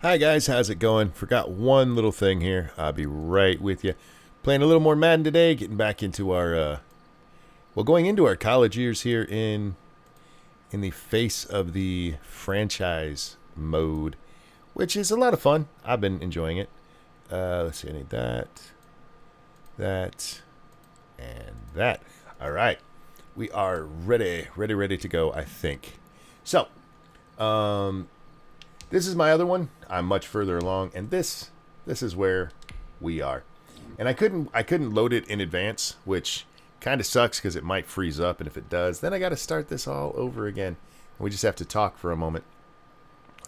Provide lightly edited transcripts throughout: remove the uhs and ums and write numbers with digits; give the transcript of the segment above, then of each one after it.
Hi guys, how's it going? Forgot one little thing here. I'll be right with you. Playing a little more Madden today, getting back into our going into our college years here in the face of the franchise mode, which is a lot of fun. I've been enjoying it. Let's see, I need that, and that. All right, we are ready to go, I think. So, this is my other one. I'm much further along, and this is where we are. And I couldn't load it in advance, which kind of sucks because it might freeze up, and if it does, then I got to start this all over again. And we just have to talk for a moment.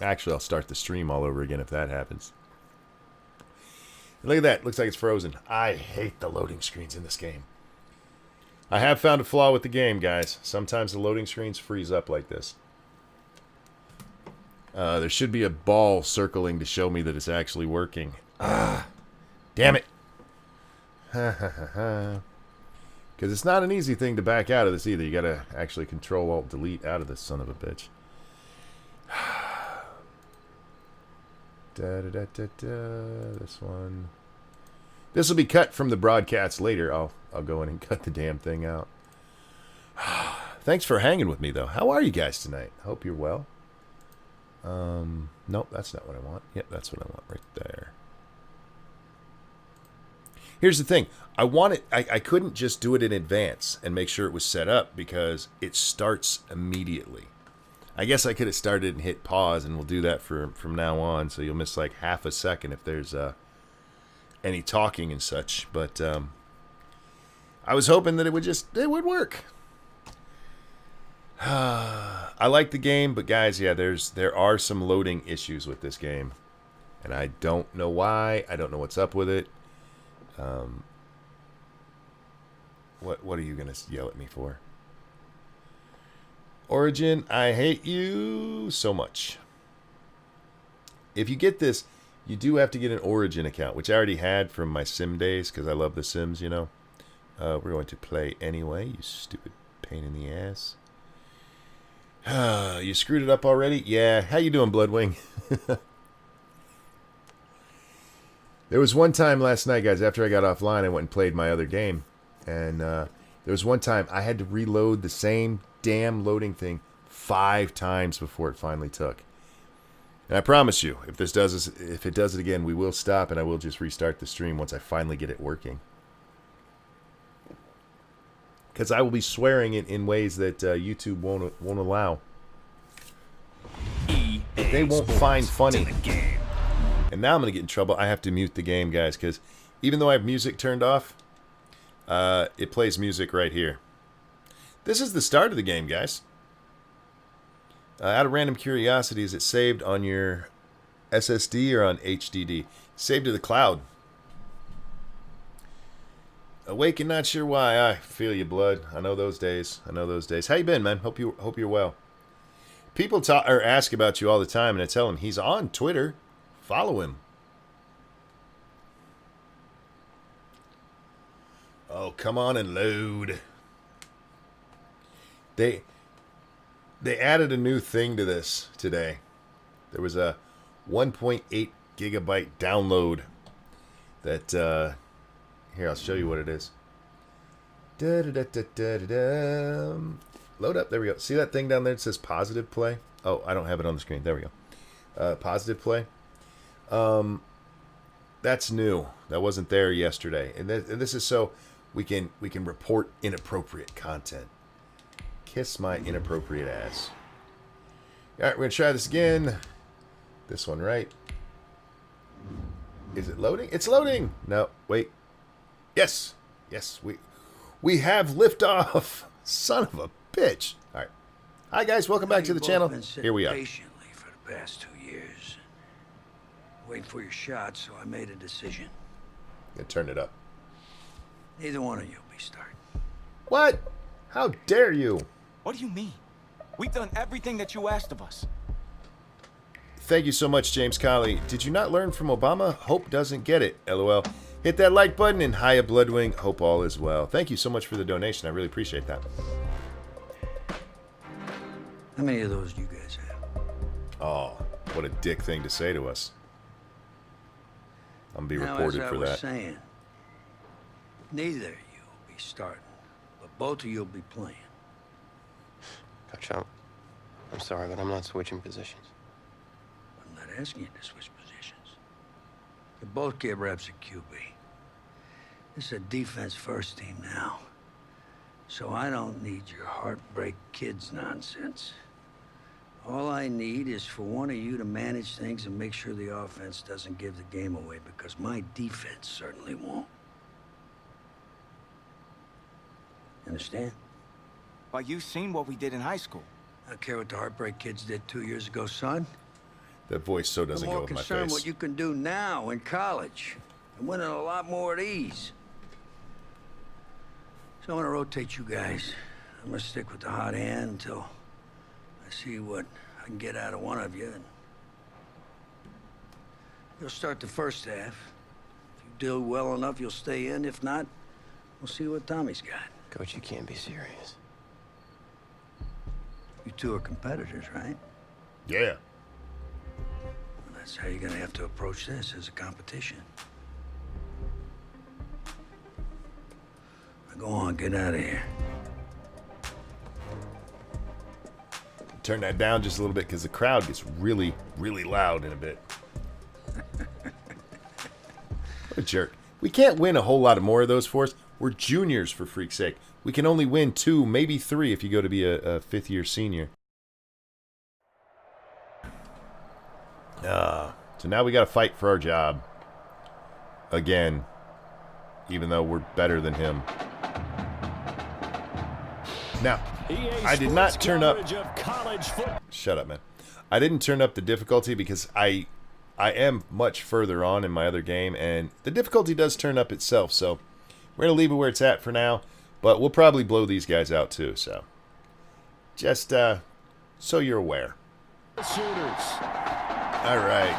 Actually, I'll start the stream all over again if that happens. Look at that. Looks like it's frozen. I hate the loading screens in this game. I have found a flaw with the game, guys. Sometimes the loading screens freeze up like this. There should be a ball circling to show me that it's actually working. Ah, damn it. Because it's not an easy thing to back out of this either. You got to actually Control-Alt-Delete out of this son of a bitch. This one. This will be cut from the broadcast later. I'll go in and cut the damn thing out. Thanks for hanging with me, though. How are you guys tonight? Hope you're well. Nope, that's not what I want. Yep, that's what I want right there. Here's the thing. I couldn't just do it in advance and make sure it was set up because it starts immediately. I guess I could have started and hit pause, and we'll do that from now on, so you'll miss like half a second if there's any talking and such. But I was hoping that it would work. I like the game, but guys, yeah, there are some loading issues with this game, and I don't know why. I don't know what's up with it. What are you gonna yell at me for? Origin, I hate you so much. If you get this, you do have to get an Origin account, which I already had from my Sim days because I love the Sims, you know. We're going to play anyway, you stupid pain in the ass. You screwed it up already? Yeah. How you doing, Bloodwing? There was one time last night, guys, after I got offline, I went and played my other game. And there was one time I had to reload the same damn loading thing 5 times before it finally took. And I promise you, if it does it again, we will stop and I will just restart the stream once I finally get it working. Because I will be swearing it in ways that YouTube won't allow. They won't find funny. And now I'm going to get in trouble. I have to mute the game, guys, because even though I have music turned off, it plays music right here. This is the start of the game, guys. Out of random curiosity, is it saved on your SSD or on HDD? Saved to the cloud. Awake and not sure why. I feel you, blood. I know those days. How you been, man? Hope you're well. People ask about you all the time, and I tell them he's on Twitter. Follow him. Oh, come on and load. They added a new thing to this today. There was a 1.8 gigabyte download that here, I'll show you what it is. Load up. There we go. See that thing down there that says positive play? Oh, I don't have it on the screen. There we go. Positive play. That's new. That wasn't there yesterday. And this is so we can report inappropriate content. Kiss my inappropriate ass. All right, we're going to try this again. This one, right? Is it loading? It's loading. No, wait. Yes, we have liftoff. Son of a bitch. All right. Hi, guys. Welcome back to the channel. Here we are. Patiently for the past 2 years. Waiting for your shot, so I made a decision. And turn it up. Neither one of you will be starting. What? How dare you? What do you mean? We've done everything that you asked of us. Thank you so much, James Colley. Did you not learn from Obama? Hope doesn't get it. LOL. Hit that like button and hiya, Bloodwing. Hope all is well. Thank you so much for the donation. I really appreciate that. How many of those do you guys have? Oh, what a dick thing to say to us. I'm gonna be Now, reported as for I was that. saying, neither of you will be starting, but both of you will be playing. Coach, I'm sorry, but I'm not switching positions. I'm not asking you to switch positions. You both get reps at QB. This is a defense-first team now. So I don't need your heartbreak kids nonsense. All I need is for one of you to manage things and make sure the offense doesn't give the game away, because my defense certainly won't. Understand? Well, you seen what we did in high school. I don't care what the heartbreak kids did 2 years ago, son. That voice so I'm doesn't go more with my concerned face. what you can do now in college and winning a lot more at ease. So I'm gonna rotate you guys. I'm gonna stick with the hot hand until I see what I can get out of one of you. And you'll start the first half. If you do well enough, you'll stay in. If not, we'll see what Tommy's got. Coach, you can't be serious. You two are competitors, right? Yeah. Well, that's how you're gonna have to approach this, as a competition. Now go on, get out of here. Turn that down just a little bit because the crowd gets really, really loud in a bit. What a jerk. We can't win a whole lot of more of those for us. We're juniors, for freak's sake. We can only win 2, maybe 3 if you go to be a fifth-year senior. So now we got to fight for our job. Again. Even though we're better than him. Now, I did not turn up... Shut up, man. I didn't turn up the difficulty because I am much further on in my other game, and the difficulty does turn up itself, so we're going to leave it where it's at for now, but we'll probably blow these guys out too, so just so you're aware. All right.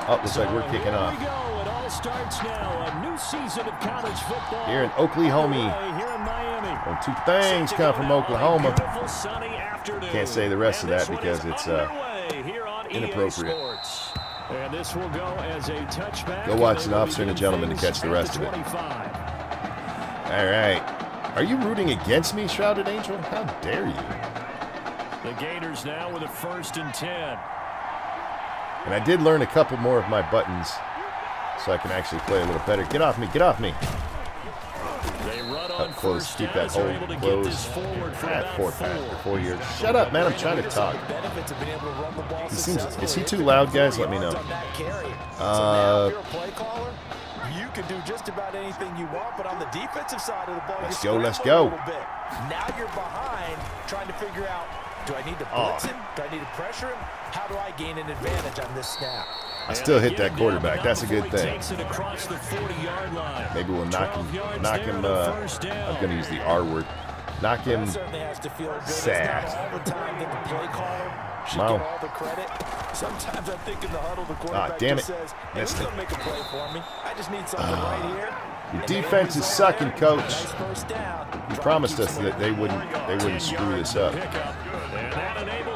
Oh, looks like we're kicking off. It all starts now. A new season of college football Here in Oklahoma. here in Miami. Well, 2 things come from Oklahoma. Beautiful sunny afternoon. Can't say the rest of And that this one because is it's underway here on EA inappropriate. Sports. And this will go as a touchback. Go watch And An Officer and a they'll Gentleman to begin catch the things rest at of it. 25. All right. Are you rooting against me, Shrouded Angel? How dare you? The Gators now with a 1st and 10. And I did learn a couple more of my buttons so I can actually play a little better. Get off me. Get off me. They run Up on close. first Keep down, that so hole they're able to get closed. this forward for about Fourth half for 4 years. Shut up, man. I'm trying to talk. Is he too loud, guys? Let me know. You can do just about anything you want, but on the defensive side of the ball, Let's you go, let's scramble a go. little bit. Now you're behind, trying to figure out, do I need to blitz him? Do I need to pressure him? How do I gain an advantage on this snap? I still hit that quarterback. That's a good thing. Takes it across the 40-yard line. Maybe we'll knock 12 him. yards Knock there him. on the first down. I'm gonna use the R word. Knock him. That certainly has to feel good. Sad. It's not all the time that the play caller should Wow. get all the credit. Sometimes I think in the huddle, the quarterback damn just it. says, hey, Missed who's it. gonna make a play for me? I just need something right here. Your And defense is right sucking, there. coach. Nice first down. He Try to promised keep us some that they wouldn't screw this up.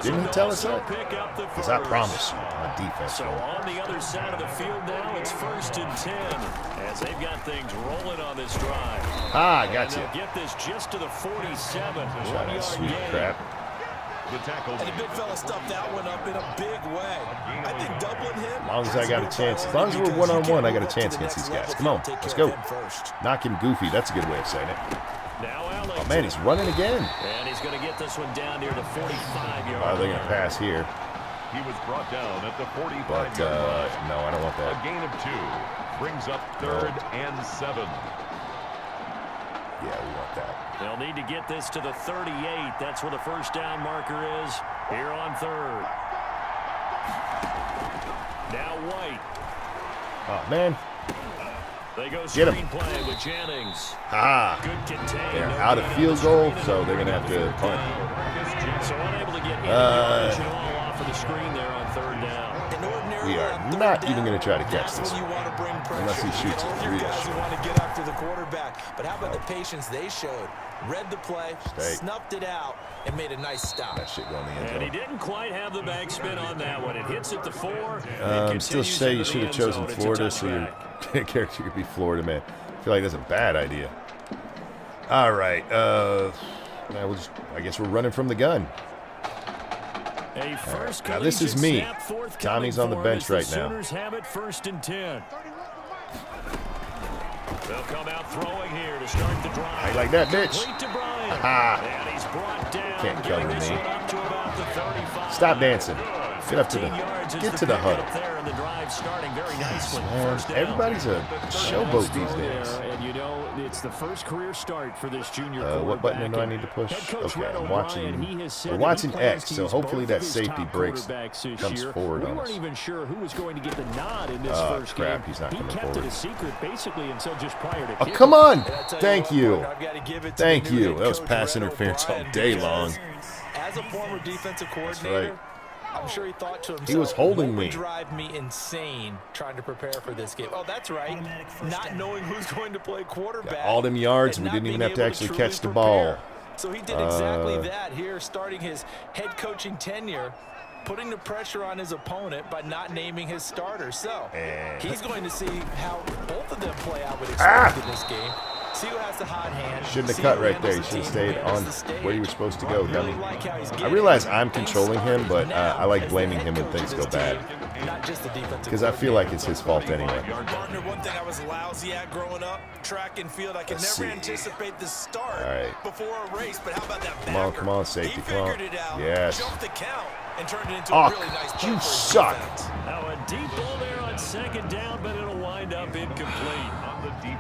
Didn't he tell us that? Because I promise you, my defense So won't. on the other side of the field now, it's 1st and 10 as they've got things rolling on this drive. Ah, I And got you. they'll get this just to the 47. Try that 1-yard sweet gain. crap. And the big fella stuffed that one up in a big way. I think doubling him. As long as I got a chance, as long as we're one-on-one, I got a chance against these guys. Come on, let's go. Knock him goofy. That's a good way of saying it. Now Alex. Oh, man, he's running again. And he's going to get this one down near the 45-yard Oh, they're going to line. pass here. He was brought down at the 45-yard But, line. no, I don't want A that. gain of 2 brings up 3rd and 7. Yeah, we want that. They'll need to get this to the 38. That's where the first down marker is here on 3rd. Now White. Oh, man. They go Get 'em. screenplay with Jennings. Ha! Good contain. They're No out of gain on field the goal, screen, so and they're going to have to punt. So unable to get any yardage at all off of the screen there on 3rd down. And ordinarily We are not even going to try to catch this one. Unless he shoots it real short. Want to get after the quarterback. But how about the patience they showed? Read the play, snuffed it out, and made a nice stop. That shit going in the end And he zone. didn't quite have the backspin on that one. It hits at the 4. Still say you should have chosen Florida so your character could be Florida man. I feel like that's a bad idea. All right. I guess we're running from the gun. Now this is me. Tommy's on the bench right now. Sooners have it 1st and 10. They'll come out throwing here to start the drive. How you like that, bitch? Aha. And he's brought down. Can't cover Getting this me. one up to about the 35. Stop dancing. Get up to the 15 yards is get to the pick huddle. up there, and the drive starting very nicely. Man, First down. everybody's a showboat these days. And you know, it's the first career start for this junior What button do I need to push? Okay, I'm watching. We're watching X, so hopefully that safety breaks comes forward on us. We weren't even sure who was going to get the nod in this first crap, game. he's not coming He kept forward. it a secret basically until just prior to Oh, kickoff. come on! And I tell Thank what, you. partner, I've got to give it to Thank the new you. head That was coach, pass Red interference all O'Brien, day because long. As a former defensive coordinator, right. I'm sure he thought to himself, He was holding what would me. drive me insane trying to prepare for this game. Oh, that's right. Not knowing who's going to play quarterback. Got all them yards, and and we not didn't even being have to able actually truly catch the prepare. ball. So he did exactly that here, starting his head coaching tenure, putting the pressure on his opponent by not naming his starter. So he's going to see how both of them play out with expect in this game. See who has the hot hand. Shouldn't have see cut who right there. You handles should have the stayed team, on handles the stage. where you were supposed to go, Really dummy. like how he's I getting realize it. I'm controlling him, but Now, I like as the blaming head him when coach things of go this bad. team, not just the defensive Because I feel like it's his fault anyway. Partner, one thing I was lousy at growing up, track and field, I could Let's never see. anticipate the start All right. before a race, but how about that Come on, backer? come on, safety, He come on. figured it out, Yes. jumped the count, and turned it into Oh, a really nice play you for his suck. defense. Now a deep ball there on 2nd down, but it'll wind up incomplete.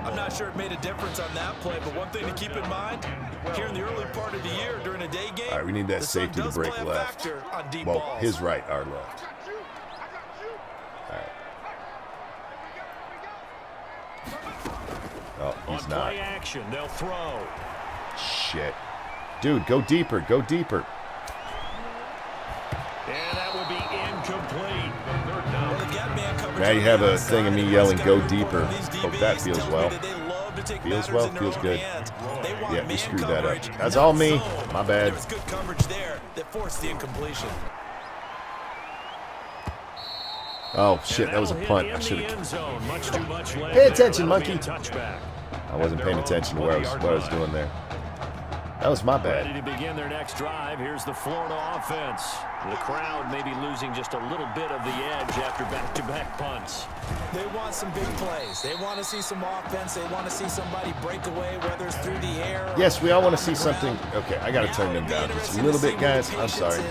I'm not sure it made a difference on that play, but one thing to keep in mind, here in the early part of the year during a day game, All right, we need that the sun safety to does break play a left. factor on deep Well, balls. his right, our left. All right. Oh, he's On not. play action, they'll throw. Shit. Dude, go deeper. Go deeper. And that would be incomplete. Well, the gap man coverage Now you on have the a outside, thing of me and yelling, what's "Go gotta be deeper." important, these Hope that DBs feels tell me well. that they love to take Feels matters well, in their feels own good. hands. They want Yeah, we man screwed that up. coverage, That's not all me. zone. My bad. There was good coverage there that forced the incompletion. Oh, shit. That was a And punt. that'll I hit should in the have. end zone. Much too much leg Pay there. attention, That'll be a monkey. touchback. I wasn't paying attention to what I was doing there. That was my Ready bad. to begin their next drive. Here's the Florida offense. The crowd may be losing just a little bit of the edge after back-to-back punts. They want some big plays. They want to see some offense. They want to see somebody break away, whether it's through the air. Yes, we all want to see something. Okay, I got to turn them down just a little bit, guys. I'm sorry.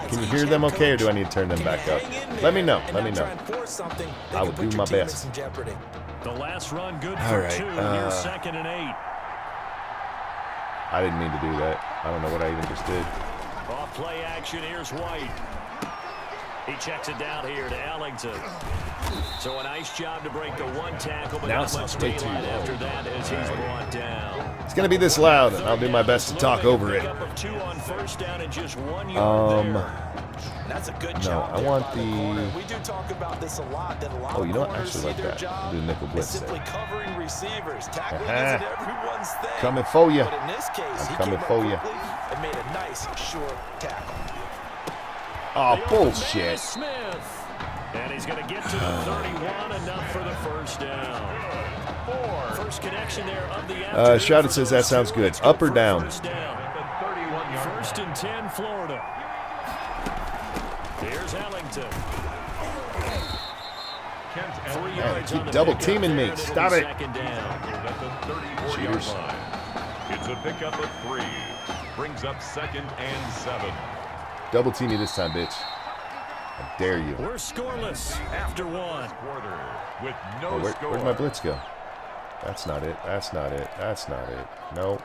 Can you hear them okay, or do I need to turn them back up? Let me know. Let me know. I will do my best. The last run good All for right, 2. Here's 2nd and 8. I didn't mean to do that. I don't know what I even just did. Off play action, here's White. He checks it down here to Ellington. So a nice job to break the one tackle, but Now not it sounds much way too daylight low. after that as he's brought down. It's going to be this loud, and I'll do my best to talk over it. Pickup of 2 on 1st down and just 1 yard there. That's a good No, job. I there want by the- corner. We do talk about this a lot. That a lot Oh, of you know what? I corners actually see like their that. job Do the nickel blitz is simply there. covering receivers. Tackling Uh-huh. isn't everyone's thing. Coming for ya. But in this case, I'm he coming came up for ya. quickly and made a nice short tackle. Oh, The open man bullshit. is Smith. And he's going to get to the 31, enough for the first down. First connection there of the afternoon. Shrouded for says those that sounds two. good. Let's go Up or for down? First down. 1st and 10, Florida. Here's Ellington. 3 Man, yards keep on the double pickup teaming me. there, and it'll Stop be it. 2nd down. At the 34-yard Cheaters. line. It's a pickup of 3. Brings up 2nd and 7. Double team me this time, bitch. I dare you. We're scoreless after 1. Quarter with no Oh, score. where'd my blitz go? That's not it. That's not it. That's not it. No.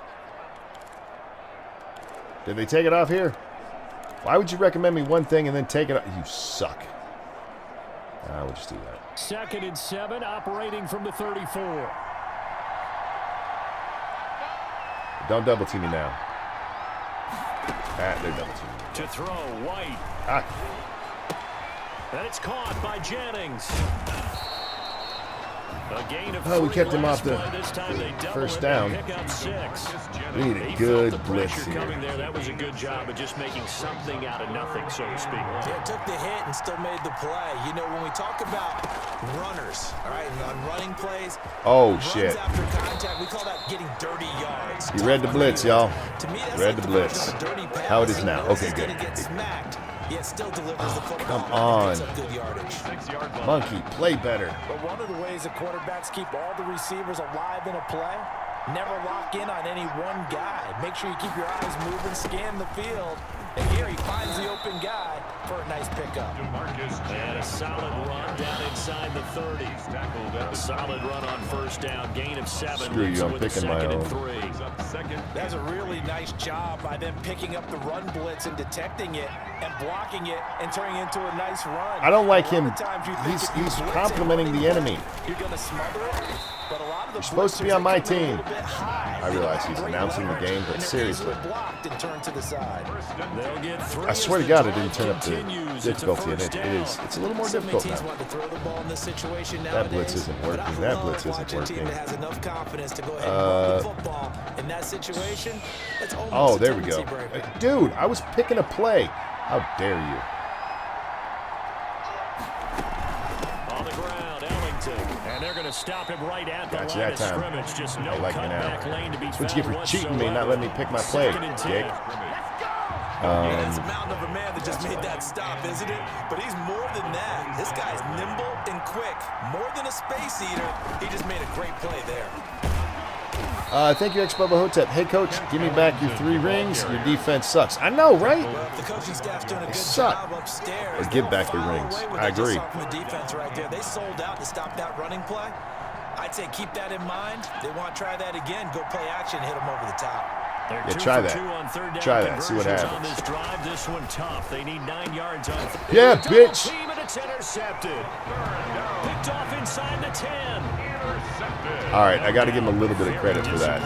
Did they take it off here? Why would you recommend me one thing and then take it off? You suck. I will just do that. 2nd and 7, operating from the 34. Don't double team me now. Ah, they're double teaming me. To throw, White. Ah. And it's caught by Jennings. Oh, we kept him off the first down. We need a good blitz here. There. That was a good job of just making something out of nothing, so to speak. Yeah, took the hit and still made the play. You know, when we talk about runners, all right, and on running plays, oh shit! After contact, we call that getting dirty yards. You read the blitz, y'all. To me, that's read like the blitz. How it is now? Okay, good. Get smacked. Yet still delivers the football. Come on. Good yardage. Monkey, play better. But one of the ways the quarterbacks keep all the receivers alive in a play, never lock in on any one guy. Make sure you keep your eyes moving, scan the field. And here he finds the open guy for a nice pickup. And a solid run down inside the 30. A solid run on first down, gain of 7. Screw you, I'm picking my own. That's a really nice job by them picking up the run blitz and detecting it and blocking it and turning it into a nice run. I don't like him. He's complimenting the enemy. You're going to smother it, but a lot of the You're supposed to be on my team. I realize he's announcing the game, but seriously. Blocked and turned to the side. I swear to God, it didn't turn up the difficulty, and it's a little more difficult now. That blitz isn't working. That blitz isn't working. Oh, there we go. Dude, I was picking a play. How dare you? On the ground, Ellington, and they're going to stop him right at the line of scrimmage. Just no cutback lane to be found. That's what you get for cheating me, not letting me pick my play, dick. Yeah, it's a mountain of a man that just made that stop, isn't it? But he's more than that. This guy's nimble and quick. More than a space eater. He just made a great play there. Thank you, Ex-Bubba Hotep. Hey, Coach, give me back your 3 rings. Your defense sucks. I know, right? Well, the coaching staff's doing a good job upstairs. Or give back the rings. I agree. The defense right there. They sold out to stop that running play. I'd say keep that in mind. They want to try that again. Go play action, hit them over the top. Yeah, try that. Try that. See what happens. On this drive, this one tough. They need 9 yards on. Yeah, bitch. Team and it's intercepted. Picked off inside the 10. All right, I got to give him a little bit of credit for that.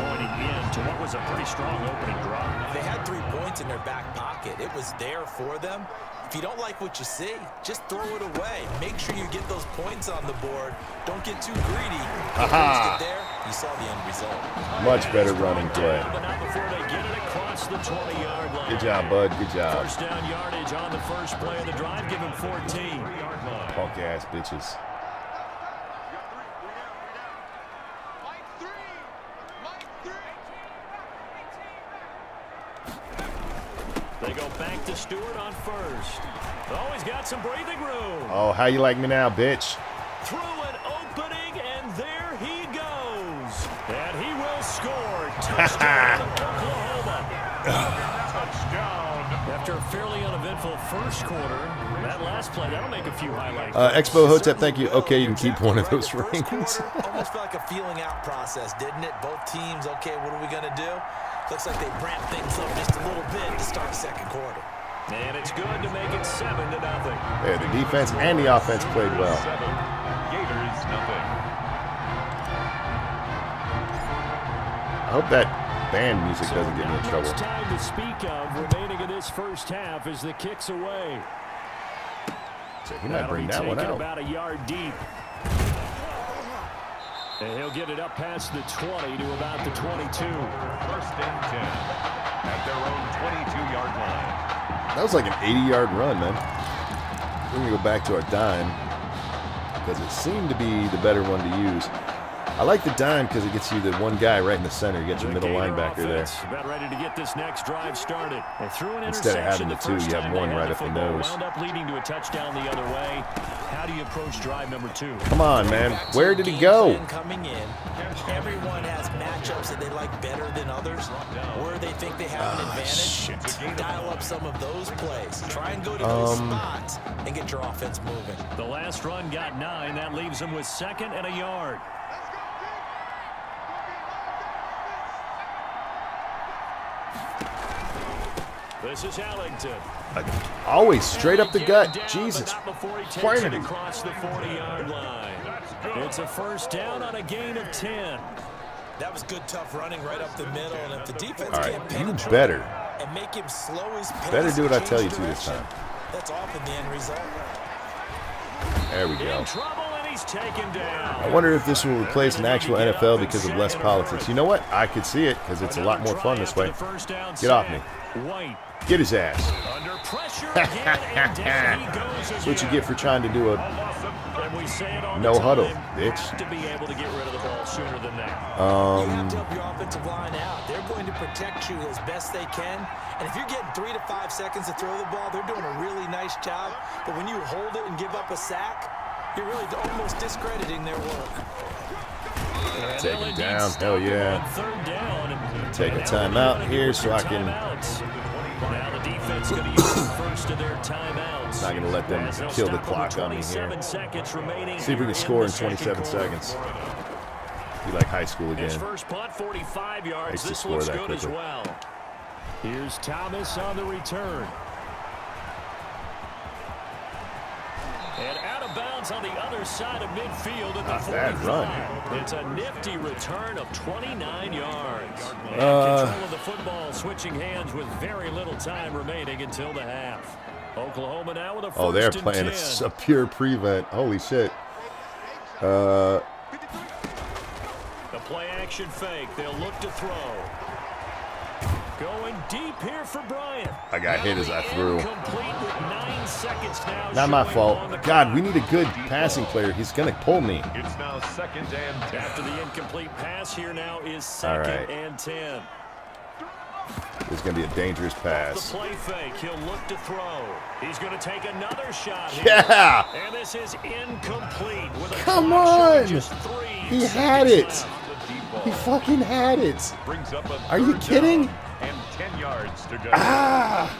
To what was a pretty strong opening drive. They had 3 points in their back pocket. It was there for them. If you don't like what you see, just throw it away. Make sure you get those points on the board. Don't get too greedy. Aha! Get there, you saw the end result. Much better running play. But not before they get it across the 20-yard line. Good job, bud. Good job. First down yardage on the first play of the drive. Give him 14. Punk ass bitches. They go back to Stewart on first. Oh, he's got some breathing room. Oh, how you like me now, bitch? Through an opening, and there he goes. And he will score. Touchdown, Oklahoma. Touchdown. After a fairly uneventful first quarter, that last play, that'll make a few highlights. Expo Hotep, thank you. Okay, you can keep one of those rings. Almost felt like a feeling out process, didn't it? Both teams, okay, what are we going to do? Looks like they ramped things up just a little bit to start the second quarter. And it's good to make it 7-0. Yeah, the defense and the offense played well. Gators nothing. I hope that band music doesn't get me in trouble. Much time to speak of remaining in this first half as the kick's away. So he might bring that one out. About a yard deep. And he'll get it up past the 20 to about the 22. First and 10 at their own 22-yard line. That was like an 80-yard run, man. We're going to go back to our dime because it seemed to be the better one to use. I like the dime because it gets you the one guy right in the center. You get your middle linebacker there. About ready to get this next drive started. They threw an instead of having the 2, you have one right up the nose. Wound up leading to a touchdown the other way. How do you approach drive number 2? Come on, man. Where did he go? Coming in, everyone has matchups that they like better than others. Where they think they have an advantage, dial up some of those plays. Try and go to those spots and get your offense moving. The last run got 9. That leaves them with 2nd and a yard. This is Ellington. Always straight up the gut. Jesus. Finally. Across the 40-yard line. It's a first down on a gain of 10. That was good, tough running right up the middle. And if the defense can't you better. And make him slow his pace. Better do what I tell you to this time. That's often the end result. There we go. In trouble, and he's taken down. I wonder if this will replace an actual NFL because of less politics. You know what? I could see it because it's a lot more fun this way. Get off me. White. Get his ass. Under pressure again, and down he goes That's what you get for trying to do a And we say it all no the time, huddle, you bitch. have to be able to get rid of the ball sooner than that. You have to help your offensive line out. They're going to protect you as best they can. And if you're getting 3 to 5 seconds to throw the ball, they're doing a really nice job. But when you hold it and give up a sack, you're really almost discrediting their work. Take him down. Hell yeah. Take a timeout here so I can. Now the defense going to use the first of their timeouts. Not going to let them kill the clock on me here. See if we can score in 27 seconds. Be like high school again. His first punt, 45 yards. I used to This score looks that good as quickly. well. Here's Thomas on the return. And out of bounds on the other side of midfield at the Not 45. bad run. It's a nifty return of 29 yards. And control of the football switching hands with very little time remaining until the half. Oklahoma now with a first Oh, they're and playing 10. a pure prevent. Holy shit. The play action fake. They'll look to throw. Going deep here for Bryant. I got hit as I threw. Incomplete with 9 seconds now. Not my showing fault. on the God, clock. we need a good passing player. He's going to pull me. It's now 2nd and 10. After the incomplete pass, here now is All 2nd right. and 10. It's going to be a dangerous The pass. play fake. He'll look to throw. He's going to take another shot here. Yeah! And this is incomplete. With a Come clock showing on! just 3 He seconds had it. left. He fucking had it. Brings up a Are you third kidding? down and 10 yards to go. Ah!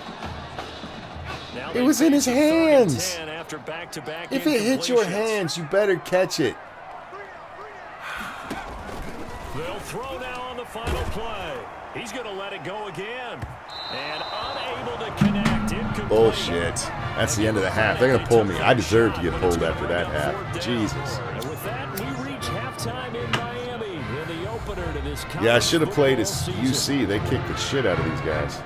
Now It they was in face his a 3rd and hands. 10 after back-to-back If it hits your incompletions. hands, you better catch it. They'll throw now on the final play. He's going to let it go again. And unable to connect. Incomplete. Bullshit. That's the end of the half. They're going to pull me. I deserve to get pulled after that half. Jesus. And with that, we reach halftime in Miami in the opener to this Yeah, I college should have played as football season. UC. They kicked the shit out of these guys.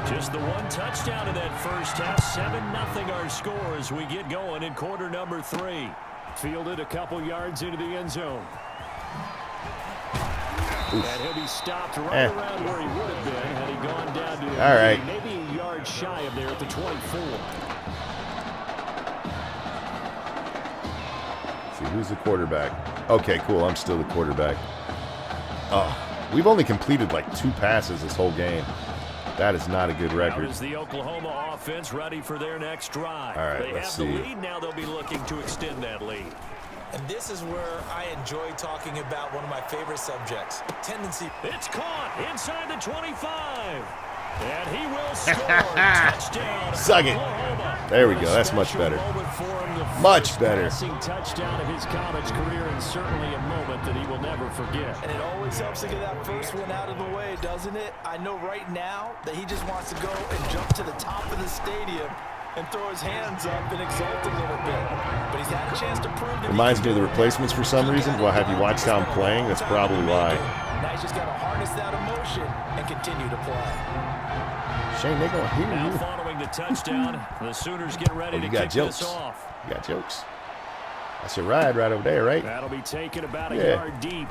Just the one touchdown in that first half. 7-0 our score as we get going in quarter number 3. Fielded a couple yards into the end zone. Oof. And he'll be stopped right around where he would have been had he gone down to All right. maybe a yard shy of there at the 24. See, who's the quarterback? Okay, cool. I'm still the quarterback. Oh, we've only completed like 2 passes this whole game. That is not a good Now record. is the Oklahoma offense ready for their next drive. All right, they let's have see. the lead. Now they'll be looking to extend that lead. And this is where I enjoy talking about one of my favorite subjects, tendency. It's caught inside the 25. And he will score. Touchdown. Suck it. Oklahoma. There we go. That's much better. Much better. Passing touchdown of his college career, and certainly a moment that he will never forget. And it always helps to get that first one out of the way, doesn't it? I know right now that he just wants to go and jump to the top of the stadium and throw his hands up and exult a little bit. But he's had a chance to prove that Reminds me of the replacements for some reason. Well, have you watched how I'm playing? That's probably why. Now he's just got to harness that emotion and continue to play. Shane, they gonna hear Now you. following the touchdown, the Sooners get ready Oh, to you got kick jokes. this off. You got jokes. That's a ride right over there, right? That'll be taken about a Yeah. yard deep.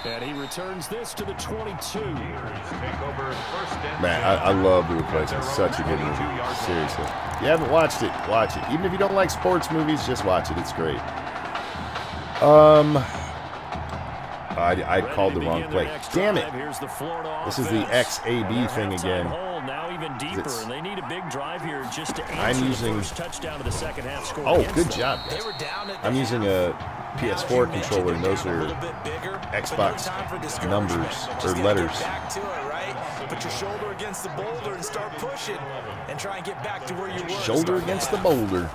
And he returns this to the 22. Take over 1st and Man, I love the replacements. Such a good movie. Seriously. If you haven't watched it, watch it. Even if you don't like sports movies, just watch it. It's great. I called the wrong play. Damn it. This is the XAB thing again. Now even deeper, It's- and they need a big drive here just to I'm answer using- the first touchdown of the second half score. Oh, against good them. job, They guys. were down at the I'm using a PS4 controller, and those are Xbox numbers or letters. Back to it, right? Put your shoulder against the boulder and start pushing, and try and get back to where you were. Shoulder against the boulder.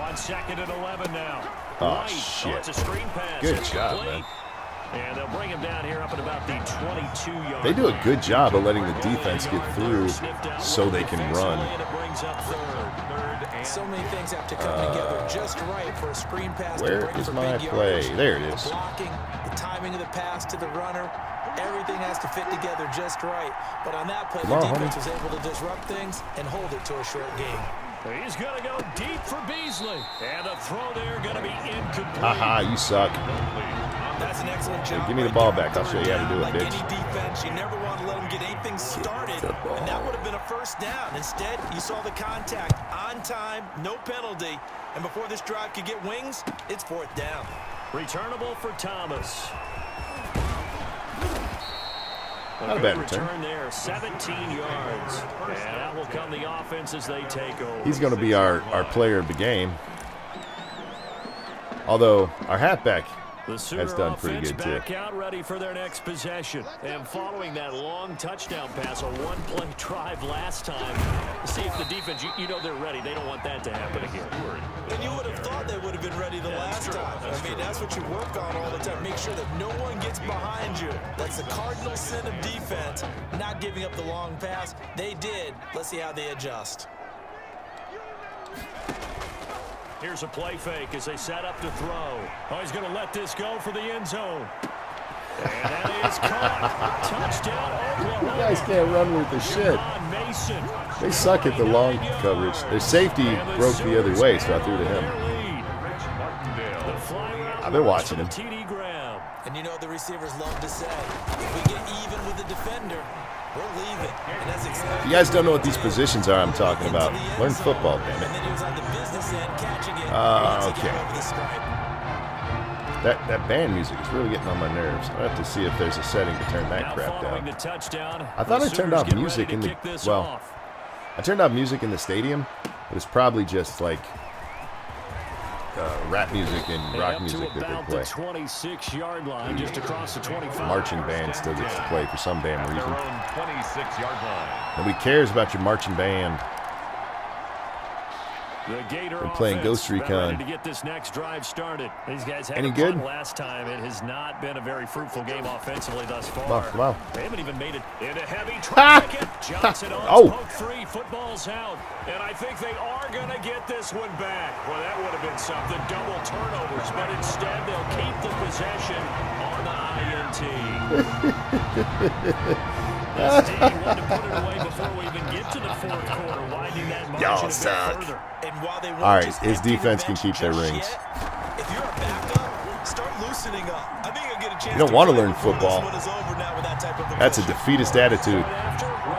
On 2nd and 11 now. Oh, White. shit. It's a screen pass. Good It's job, complete. man. And they'll bring him down here up at about the 22-yard They do a good job of letting the defense get through so they can run. So many things have to come together just right for a screen pass. Where to break is for my big play? yardage. There it is. The blocking, the timing of the pass to the runner, Everything has to fit together just right. But on that play, the defense was able to disrupt things and hold it to a short game. He's going to go deep for Beasley. And the throw there going to be incomplete. Haha, you suck. That's an excellent job. Hey, give me the ball back. I'll show you how to do it, like bitch. Any defense, you never want to let them get anything started. And that would have been a first down. Instead, you saw the contact on time, no penalty. And before this drive could get wings, it's fourth down. Returnable for Thomas. Not a bad return. There, 17 yards. And that will come the offense as they take over. He's going to be our player of the game. Although our halfback has done pretty good too. Back out ready for their next possession. And following that long touchdown pass, a one-play drive last time, see if the defense, you know they're ready. They don't want that to happen again. And you would have thought they would have been ready the last time. I mean, that's what you work on all the time. Make sure that no one gets behind you. That's the cardinal sin of defense, not giving up the long pass. They did. Let's see how they adjust. Here's a play fake as they set up to throw. Oh, he's going to let this go for the end zone. And that is caught. Touchdown, Oklahoma. You guys can't run with the shit. Mason. They suck at the long coverage. Their safety broke the other way, so I threw to him. I've been watching him. And you know the receivers love to say, if we get even with the defender, we're leaving. And that's exactly. You guys don't know what these positions are I'm talking about. Learn football, damn it. And then he was on the business end catching it. Okay. That band music is really getting on my nerves. I have to see if there's a setting to turn that crap down. I thought I turned off music in the I turned off music in the stadium, but it's probably just like rap music and rock music that they play. 26-yard line, just across the 25. Marching band still gets to play for some damn reason. 26-yard line. Nobody cares about your marching band. They're playing Ghost Recon. To get this next drive started. These guys had Any good? Last time. It has not been a very fruitful game offensively thus far. Wow. They haven't even made it into heavy traffic. Johnson on poke three. Football's out. And I think they are going to get this one back. Well, that would have been something. Double turnovers. But instead, they'll keep the possession on the INT. This team wanted to put it away before we even get to the fourth quarter, winding that margin Y'all suck. And while they all right, his defense can keep their rings. If you're a backup, start loosening up. I think you'll get a chance. You don't want to learn football. That's a defeatist attitude.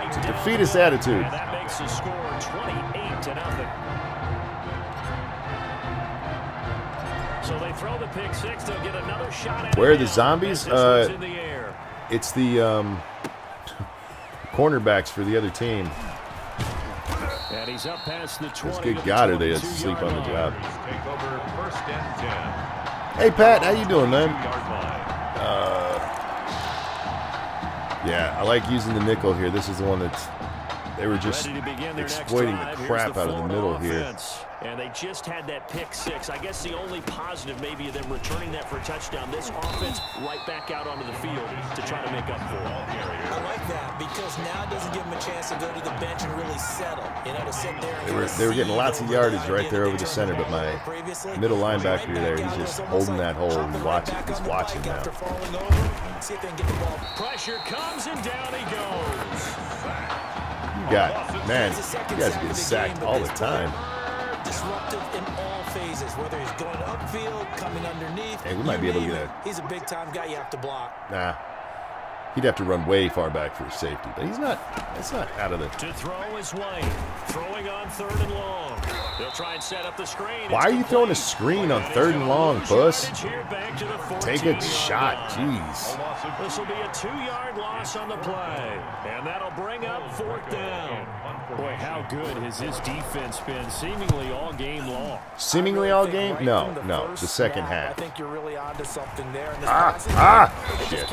It's a defeatist attitude. And that makes the score 28-0. So they throw the pick six. They'll get another shot at it. Where are the zombies? It's the cornerbacks for the other team. And he's up past the 20. Good God, are they asleep on the job? Take over first and 10. Hey, Pat, how you doing, man? Yeah, I like using the nickel here. This is the one that's they were just exploiting the crap out of the middle here. And they just had that pick six. I guess the only positive maybe of them returning that for a touchdown. This offense right back out onto the field to try to make up for it. I like that because now it doesn't give them a chance to go to the bench and really settle. You know, to sit there. They were getting lots of yardage right there over the center, but my middle linebacker there, he's just holding that hole and watching. He's watching now. Pressure comes and down he goes. You guys are getting sacked all the time. Disruptive in all phases, whether he's going upfield, coming underneath. Hey, we might be able to get He's a big-time guy you have to block. Nah. He'd have to run way far back for his safety, but he's not. It's not out of the. To throw is White, throwing on third and long. They'll try and set up the screen. Why are you throwing a screen on third and long, puss? Take a shot, jeez. This will be a 2-yard loss on the play, and that'll bring up fourth down. Boy, how good has this defense been seemingly all game long? Seemingly all game? No, the second half. I think you're really onto something there. Shit.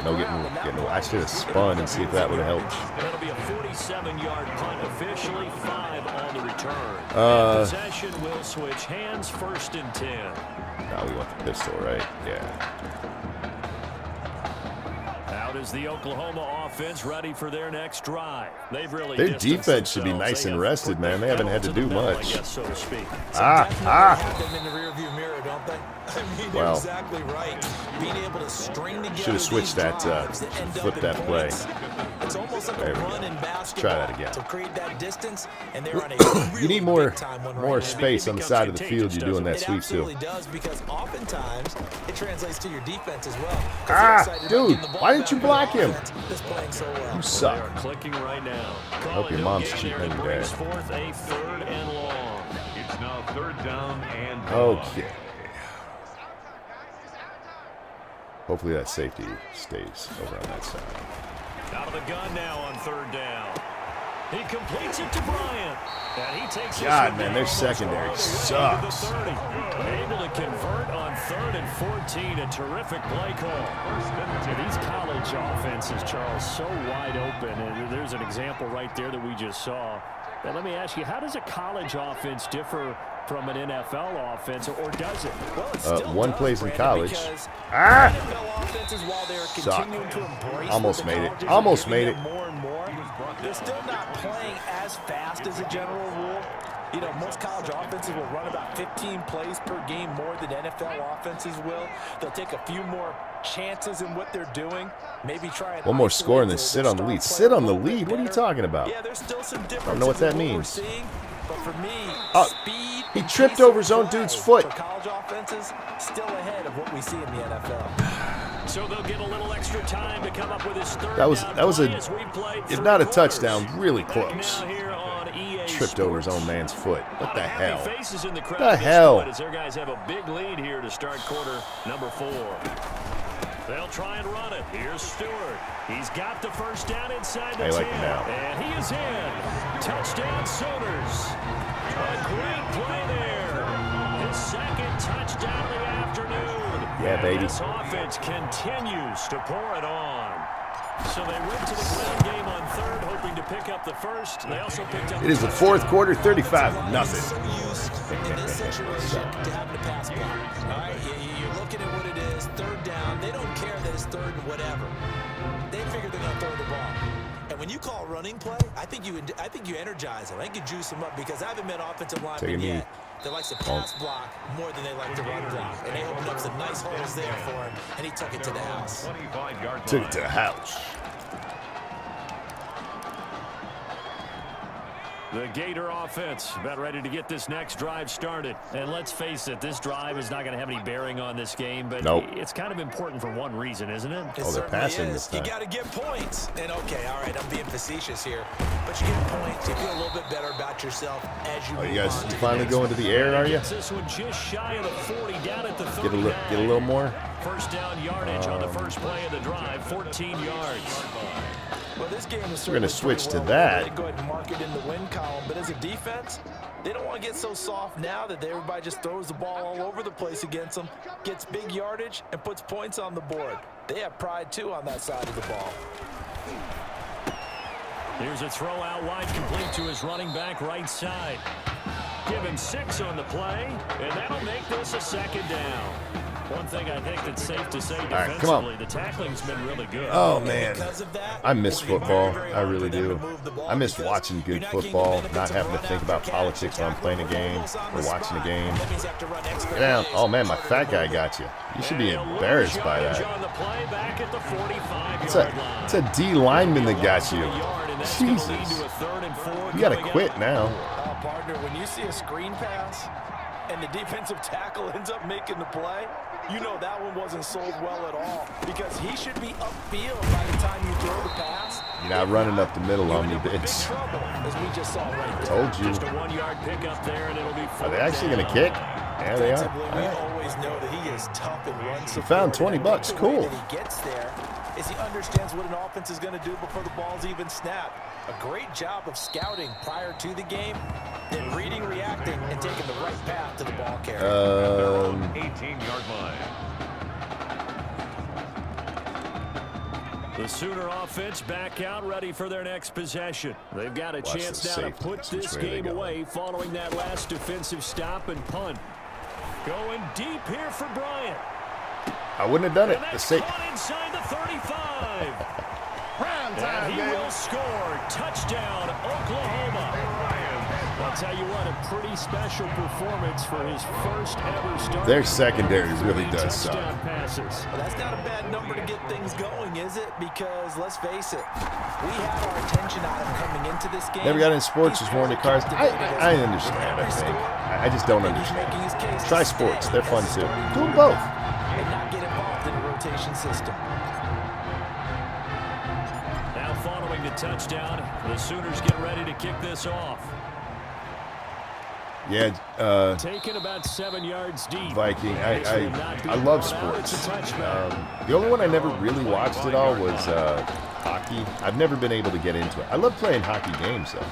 No getting. I should have spun and see if that would have helped. That'll be a 47-yard punt, officially 5 on the return. Possession will switch hands, first and 10. Now we want the pistol, right? Yeah. Out is is the Oklahoma offense ready for their next drive. They've really Their defense should be nice and rested, man. They haven't had to do much. I guess, so to speak. Have them in the rearview mirror, don't they? I mean, you're Well, exactly right. Being able to string together should have switched that, flip that play. It's almost like There a we run go. in basketball. Try that again. To create that distance, and they're on a really You need more big time one more right now. space on the side of the field you're doing that It sweep to. absolutely does, because oftentimes it translates to your defense as well. 'Cause they're excited about Dude, getting the ball why didn't you back block with him? offense that's playing so well. You suck. They are clicking right now. I hope your mom's cheating on your dad. Fourth, a 3rd and long. It's now 3rd down and Okay. Hopefully that safety stays over on that side. Out of the gun now on 3rd down. He completes it to Bryant. And he takes God, man, their secondary sucks. Able to convert on 3rd and 14. A terrific play call. These college offenses, Charles, so wide open. And there's an example right there that we just saw. Now, let me ask you, how does a college offense differ from an NFL offense, or does it? Well, it still One does, plays in Brandon, college. because Ah! NFL offenses, while they're Suck. continuing to embrace Almost what the made it. colleges Almost are made giving it. them more and more, they're still not playing as fast as a general rule. You know, most college offenses will run about 15 plays per game more than NFL offenses will. They'll take a few more chances in what they're doing. Maybe try and One more isolate score and then the sit on the star lead. player Sit on a the little bit lead? What are you better. talking about? Yeah, there's still some differences I don't know what that in we're means. seeing, but for me, Oh, speed he and tripped pace of over his own play dude's foot. for college offenses still ahead of what we see in the NFL. So they'll get a little extra time to come up with his 3rd That was down a, play as we played if 3 not a quarters. touchdown, really Back close. now here on EA Tripped over his Sports. own man's foot. What the Happy hell? faces in the crowd The at this hell? point as their guys have a big lead here to start quarter number 4. They'll try and run it. Here's Stewart. He's got the 1st down inside the I 10. like it now. And he is in. Touchdown Sooners. A great play there. His 2nd touchdown of the afternoon. Yeah, baby. This offense continues to pour it on. So they went to the ground game on 3rd, hoping to pick up the 1st. They also picked up. It is the 4th quarter, 35-0. So used in this situation to having to pass block. All right, you're looking at what it is, 3rd down. They don't care that it's 3rd and whatever. They figure they're going to throw the ball. And when you call running play, I think you energize them. I think you juice them up, because I haven't met offensive linemen yet that likes to pass block more than they like to run block. And they opened up some nice holes there for him, and he took it to the house. 25-yard Took line. it to the house. The Gator offense about ready to get this next drive started. And let's face it, this drive is not going to have any bearing on this game, but Nope. it's kind of important for one reason, isn't it? Oh, they're passing this You time. got to get points. And okay, all right, I'm being facetious here, but you get points. You feel a little bit better about yourself as you Oh, move you guys on to the finally next going to the air, are you? Gets this one just shy of the 40, down at the 39. Get a little more. 1st down yardage on the 1st play of the drive, 14 yards. Well, this game is We're gonna certainly switch pretty to well that. won. They go ahead and mark it in the win column, but as a defense, they don't want to get so soft now that everybody just throws the ball all over the place against them, gets big yardage, and puts points on the board. They have pride, too, on that side of the ball. Here's a throw out wide, complete to his running back right side. Give him 6 on the play, and that'll make this a 2nd down. One thing I think that's safe to say right, defensively, come on. the tackling's been really good. Oh, man. Because of that, I miss it'll be football. very, very I hard really for them do. to move the ball, I miss because watching you're good not getting football, the not benefits of having to run think out about catch, politics while I'm playing a tackling game almost on or the watching a spot. game. That means you have to run extra Get down. plays, Oh, man, my harder fat to guy move. got you. You should be And a embarrassed little by yardage that. on the play back at the 45-yard It's a D lineman that got you. Jesus. You got to quit now. Partner, when you see a screen pass and the defensive tackle ends up making the play, you know that one wasn't sold well at all, because he should be upfield by the time you throw the pass. You're not running up the middle on me, You're in big bitch. trouble, as we just saw right there. Told you. Just a 1-yard pickup there, and it'll be Are they actually going to kick? Yeah, they are. Defensively, All we right. always know that he is tough and runs. You found 20 bucks. The way Cool. that he gets there is he understands what an offense is going to do before the ball's even snapped. A great job of scouting prior to the game, then reading, reacting, and taking the right path to the ball carrier. 18-yard line. The Sooner offense back out, ready for their next possession. They've got a Watch chance the now to safety. put Which this way are they game going? away following that last defensive stop and punt. Going deep here for Bryant. I wouldn't have done it. And The that's safe. caught inside the 35. And he will score. Touchdown, Oklahoma. I'll tell you what, a pretty special performance for his first ever start. Their secondary really does suck. Well, that's not a bad number to get things going, is it? Because let's face it, we had our attention on him coming into this game. Never got in sports, just warranty cars. I understand, I think. I just don't understand. Try sports, they're fun too. Do them both. And not get involved in a rotation system. Now following the touchdown, the Sooners get ready to kick this off. Yeah, Taken about 7 yards deep. Viking. I love sports. The only one I never really watched at all was hockey. I've never been able to get into it. I love playing hockey games, though.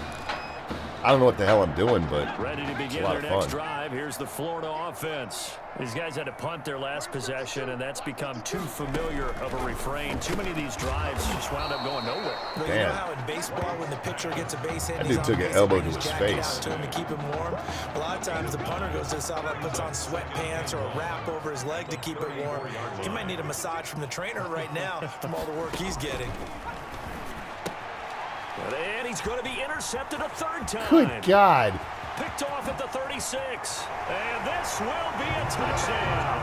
I don't know what the hell I'm doing, but Ready to begin their next drive. Here's the Florida offense. These guys had to punt their last possession, and that's become too familiar of a refrain. Too many of these drives just wound up going nowhere. Well, you know how in baseball, when the pitcher gets a base hit, that dude took an elbow to his face. To him to keep him warm. A lot of times the punter goes to the sideline, puts on sweatpants or a wrap over his leg to keep it warm. He might need a massage from the trainer right now from all the work he's getting. And he's going to be intercepted a third time. Good God. Picked off at the 36. And this will be a touchdown.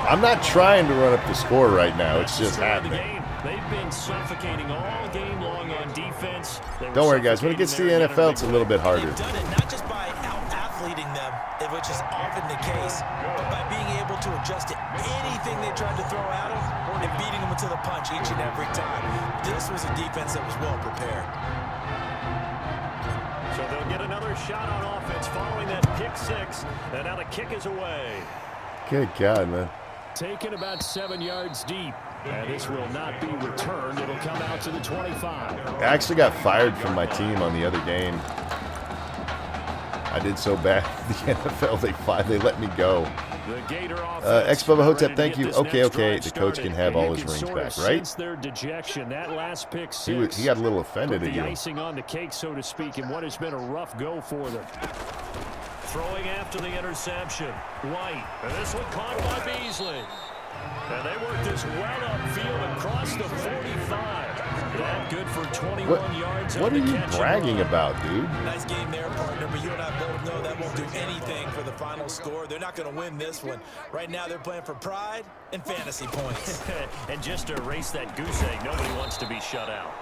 I'm not trying to run up the score right now. It's just happening. They've been suffocating all game long on defense. Don't worry, guys. When it gets to the NFL, it's a little bit harder. They've done it not just by out-athleting them, which is often the case, but by being able to adjust to anything they tried to throw at them and beating them to the punch each and every time. This was a defense that was well prepared. So they'll get another shot on offense following that pick six, and now the kick is away. Good God, man. Taken about 7 yards deep, and this will not be returned. It'll come out to the 25. I actually got fired from my team on the other game. I did so bad in the NFL, they let me go. Ex-Bubba Hotep, thank you. Okay. The coach can have all his rings back, right? Their dejection. That last pick he got a little offended at you. Icing on the cake, so to speak, in what has been a rough go for them. Throwing after the interception. White. And this one caught by Beasley. And they work this well upfield across the 45. That good for 21 yards. What are you bragging about, dude? Nice game there, partner, but you and I both know that won't do anything for the final score. They're not going to win this one. Right now, they're playing for pride and fantasy points. And just to erase that goose egg, nobody wants to be shut out.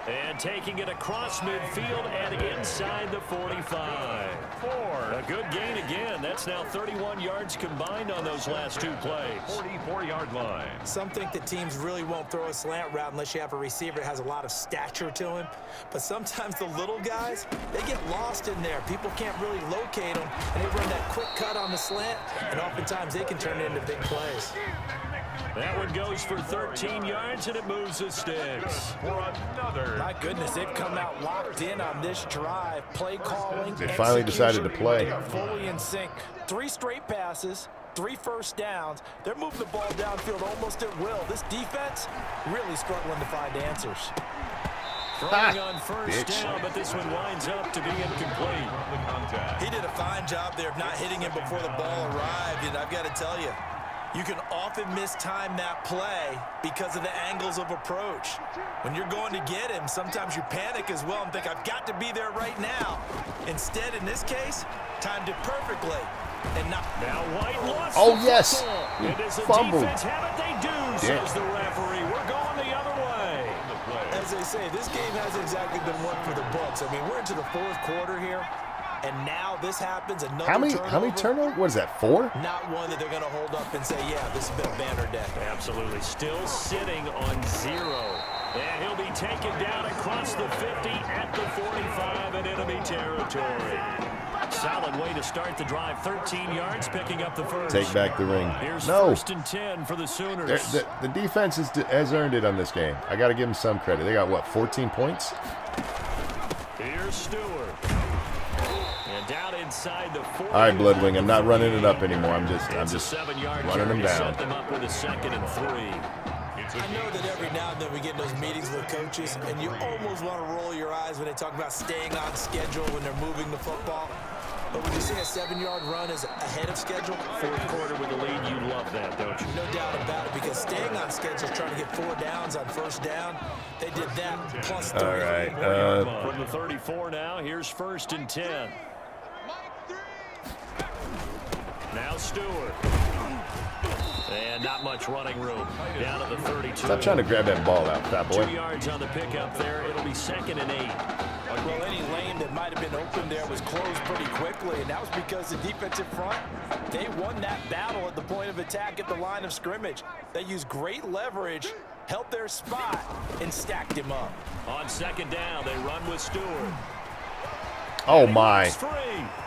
And taking it across midfield and inside the 45. A good gain again. That's now 31 yards combined on those last two plays. 44-yard line. Some think that teams really won't throw a slant route unless you have a receiver that has a lot of stature to him. But sometimes the little guys, they get lost in there. People can't really locate them, and they run that quick cut on the slant, and oftentimes they can turn it into big plays. That one goes for 13 yards, and it moves the sticks. For another. My goodness, they've come out locked in on this drive. Play calling. They finally decided to play. They are fully in sync. 3 straight passes, 3 first downs. They're moving the ball downfield almost at will. This defense really struggling to find answers. Throwing on first down, but this one winds up to be incomplete. He did a fine job there of not hitting him before the ball arrived, and I've got to tell you, you can often mistime that play because of the angles of approach. When you're going to get him, sometimes you panic as well and think, I've got to be there right now. Instead, in this case, timed it perfectly. And not now White lost yes. And as the Fumbled. defense have it, they do, says the referee. We're going the other way. As they say, this game hasn't exactly been one for the books. I mean, we're into the 4th quarter here. And now this happens, another turnover. How many turnovers? What is that, 4? Not one that they're going to hold up and say, yeah, this has been a banner day. Absolutely. Still sitting on 0. And he'll be taken down across the 50 at the 45 in enemy territory. Solid way to start the drive. 13 yards, picking up the first. Take back the ring. Here's no. 1st and 10 for the Sooners. The defense has earned it on this game. I got to give them some credit. They got, what, 14 points? Here's Stewart. Down inside the 40. All right, Bloodwing, I'm not running it up anymore. I'm just running them down. Set them up with a 2nd and 3. I know that every now and then we get in those meetings with coaches, and you almost want to roll your eyes when they talk about staying on schedule when they're moving the football. But would you say a 7-yard run is ahead of schedule? Fourth quarter with the lead, you love that, don't you? No doubt about it, because staying on schedule, trying to get 4 downs on first down, they did that plus 3. All right. From the 34 now, here's 1st and 10. Now Stewart. And not much running room. Down at the 32. Stop trying to grab that ball out, fat boy. 2 yards on the pickup there. It'll be 2nd and 8. Well, any lane that might have been open there was closed pretty quickly, and that was because the defensive front, they won that battle at the point of attack at the line of scrimmage. They used great leverage, held their spot, and stacked him up. On 2nd down, they run with Stewart. Oh, my. Free.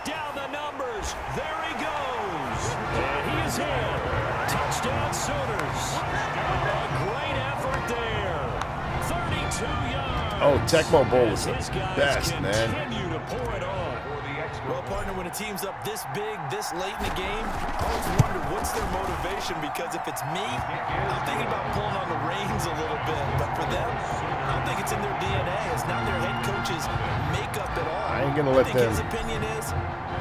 Down the numbers. There he goes. And he is in. Touchdown Sooners. A great effort there. 32 yards. Oh, Tecmo Bowl was the His guys best, man. continue to pour it on. Well, partner, when a team's up this big, this late in the game, I always wonder what's their motivation, because if it's me, I'm thinking about pulling on the reins a little bit. But for them, I don't think it's in their DNA. It's not their head coach's makeup at all. I ain't gonna let them. His opinion is,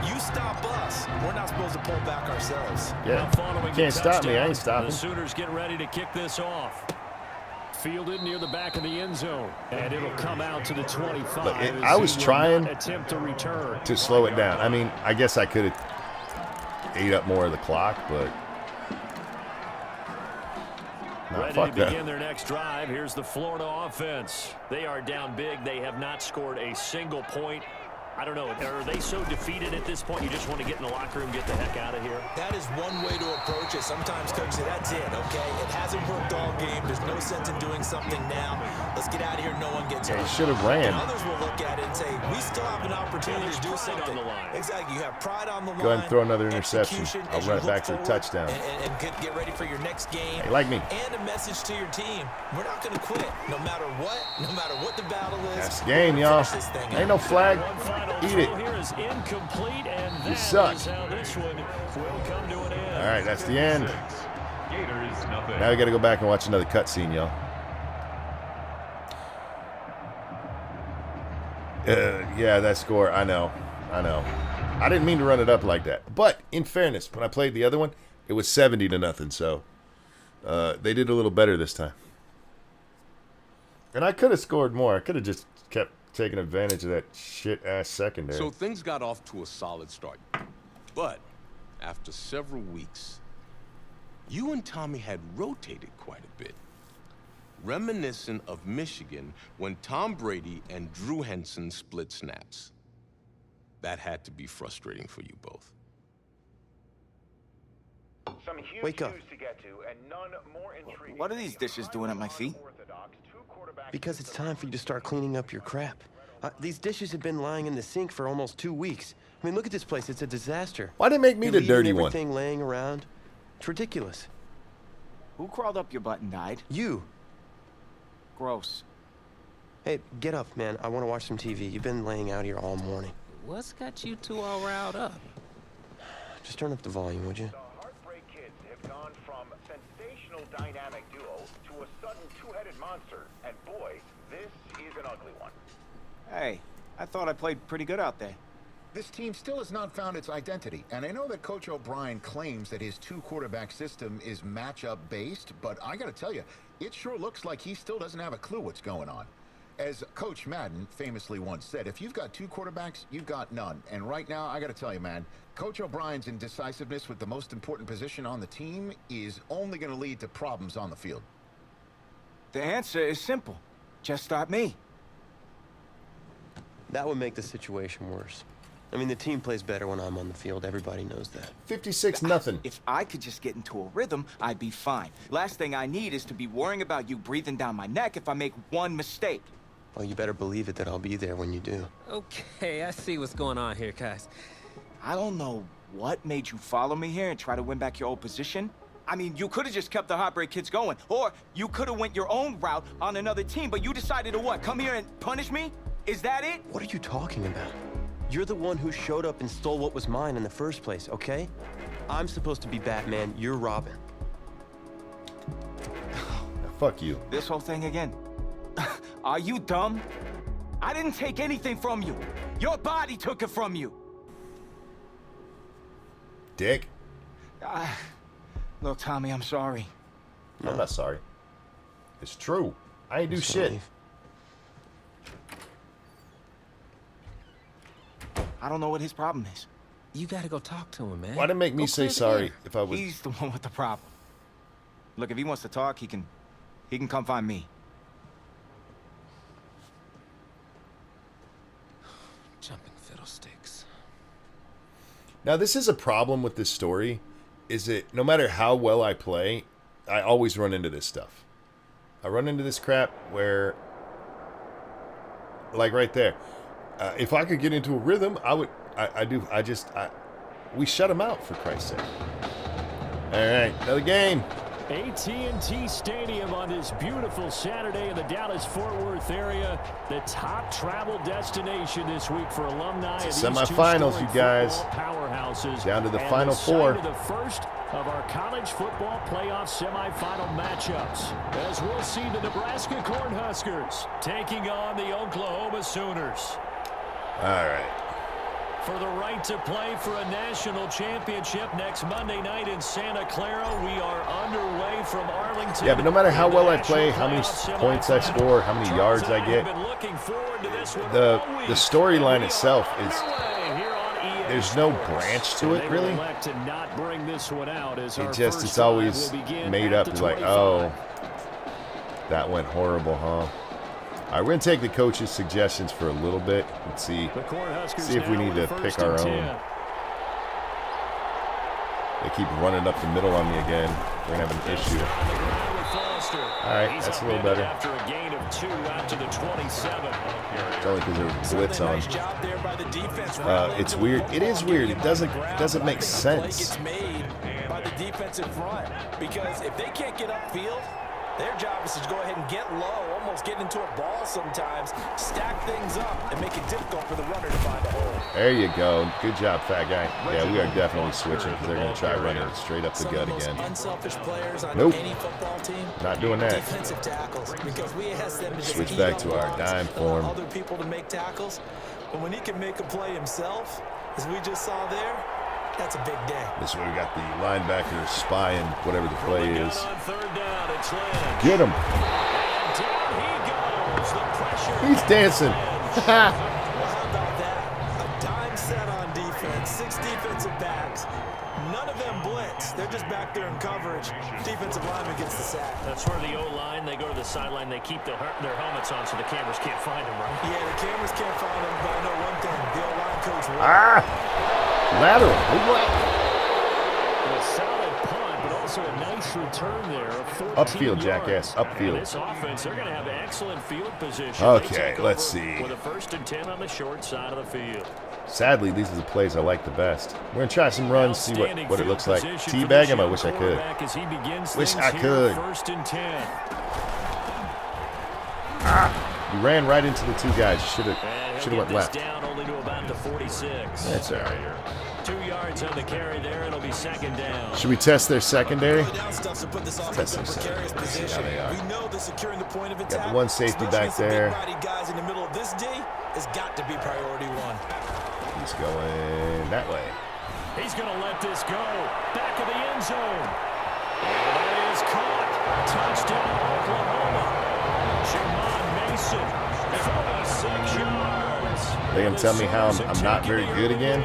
you stop us, we're not supposed to pull back ourselves. Yeah, Now following can't the stop me. I ain't touchdown, stopping. The Sooners get ready to kick this off. Fielded near the back of the end zone, and it'll come out to the 25. Look, I was trying attempt to return to slow it down. I mean, I guess I could have ate up more of the clock, but no, ready fuck to that. begin their next drive. Here's the Florida offense. They are down big. They have not scored a single point. I don't know. Are they so defeated at this point you just want to get in the locker room, get the heck out of here? That is one way to approach it. Sometimes coaches say, that's it, okay? It hasn't worked all game. There's no sense in doing something now. Let's get out of here. No one gets hurt. He should have ran. And others will look at it and say, we still have an opportunity to do pride something. on the line. Exactly. You have pride on the line. Go ahead and throw another interception. Execution I'll as you run it look back for a forward touchdown. And get ready for your next game. Hey, like me. And a message to your team. We're not going to quit no matter what the battle is. That's the game, y'all. Ain't no flag. One final Eat throw it. here is incomplete, and that suck. is how this one will come to an end. All right, that's the end. Gators nothing. Now we got to go back and watch another cutscene, y'all. Yeah, that score. I know. I didn't mean to run it up like that. But in fairness, when I played the other one, it was 70-0. So they did a little better this time. And I could have scored more. I could have just kept taking advantage of that shit-ass secondary. So things got off to a solid start. But after several weeks, you and Tommy had rotated quite a bit. Reminiscent of Michigan when Tom Brady and Drew Henson split snaps. That had to be frustrating for you both. Some huge Wake up. shoes to get to, and none more intriguing. What are these dishes doing at my feet? Because it's time for you to start cleaning up your crap. These dishes have been lying in the sink for almost 2 weeks. I mean, look at this place. It's a disaster. Why did they make me You're the leaving dirty one? everything laying around. It's ridiculous. Who crawled up your butt and died? You. Gross. Hey, get up, man. I want to watch some TV. You've been laying out here all morning. What's got you two all riled up? Just turn up the volume, would you? The Heartbreak Kids have gone from sensational dynamic duo to a sudden two-headed monster, and boy, this is an ugly one. Hey, I thought I played pretty good out there. This team still has not found its identity, and I know that Coach O'Brien claims that his two-quarterback system is matchup-based, but I gotta tell you, it sure looks like he still doesn't have a clue what's going on. As Coach Madden famously once said, if you've got two quarterbacks, you've got none. And right now, I gotta tell you, man, Coach O'Brien's indecisiveness with the most important position on the team is only gonna lead to problems on the field. The answer is simple. Just stop me. That would make the situation worse. I mean, the team plays better when I'm on the field. Everybody knows that. 56-0. If I could just get into a rhythm, I'd be fine. Last thing I need is to be worrying about you breathing down my neck if I make one mistake. Well, you better believe it that I'll be there when you do. Okay, I see what's going on here, guys. I don't know what made you follow me here and try to win back your old position. I mean, you could have just kept the Heartbreak Kids going, or you could have went your own route on another team, but you decided to what, come here and punish me? Is that it? What are you talking about? You're the one who showed up and stole what was mine in the first place, okay? I'm supposed to be Batman, you're Robin. Fuck you. This whole thing again. Are you dumb? I didn't take anything from you. Your body took it from you. dick. Little Tommy, I'm sorry. I'm not sorry. It's true. I ain't do shit. I don't know what his problem is. You gotta go talk to him, man. Why didn't make me say sorry if I was... He's the one with the problem. Look, if he wants to talk, he can come find me. Jumping fiddlesticks. Now, this is a problem with this story, is that no matter how well I play, I always run into this stuff. I run into this crap where, like right there, if I could get into a rhythm, I would, we shut them out, for Christ's sake. All right, another game. AT&T Stadium on this beautiful Saturday in the Dallas-Fort Worth area. The top travel destination this week for alumni. It's the semifinals, you guys. Powerhouses. Down to the Final Four. The first of our college football playoff semifinal matchups, as we'll see the Nebraska Cornhuskers taking on the Oklahoma Sooners. All right. For the right to play for a national championship next Monday night in Santa Clara, we are underway from Arlington. Yeah, but no matter how well I play, how many points I score, how many yards I get, the storyline itself is, there's no branch to it, really. It's always made up. It's like, oh, that went horrible, huh? All right, we're going to take the coach's suggestions for a little bit and see if we need to pick our own. They keep running up the middle on me again. We're going to have an issue. All right, that's a little better. After a gain of 2 out to the 27. It's only because there's blitz on. It's weird. It is weird. It doesn't make sense. It's made by the defensive front, because if they can't get upfield, their job is to go ahead and get low, almost get into a ball sometimes, stack things up, and make it difficult for the runner to find a hole. There you go. Good job, fat guy. Yeah, we are definitely switching because they're going to try running it straight up the gut again. Unselfish players on Nope. any football team. Not doing that. Defensive tackles, because we ask them to just Switch eat back up to our lines, dime allow form. other people to make tackles, but when he can make a play himself, as we just saw there, that's a big day. This is where we got the linebacker spying whatever the play is. Get him. He's dancing. How about that? A dime set on defense. 6 defensive backs. None of them blitz. They're just back there in coverage. Defensive lineman gets the sack. That's where the O-line, they go to the sideline, they keep their helmets on so the cameras can't find them, right? Yeah, the cameras can't find them, but I know one thing. The O-line coach will. Lateral. A solid punt, but also a nice return there. Upfield, jackass. Upfield. This offense, they're going to have excellent field position. Okay, let's see. With a 1st and 10 on the short side of the field. Sadly, these are the plays I like the best. We're going to try some runs, see what it looks like. Teabag him? I wish I could. Wish I could. 1st and 10. You ran right into the 2 guys. Should have went left. Down only to about the 46. That's all right. 2 yards on the carry there. It'll be 2nd down. Should we test their secondary? Test their secondary. See how they are. We know that securing the point of attack, Got the 1 safety back there. big body guys in the middle of this D has got to be priority 1. He's going that way. He's going to let this go. Back of the end zone. And that is caught. Touchdown, Oklahoma. Jamon Mason, 46 yards. They going to tell me how I'm not very good again?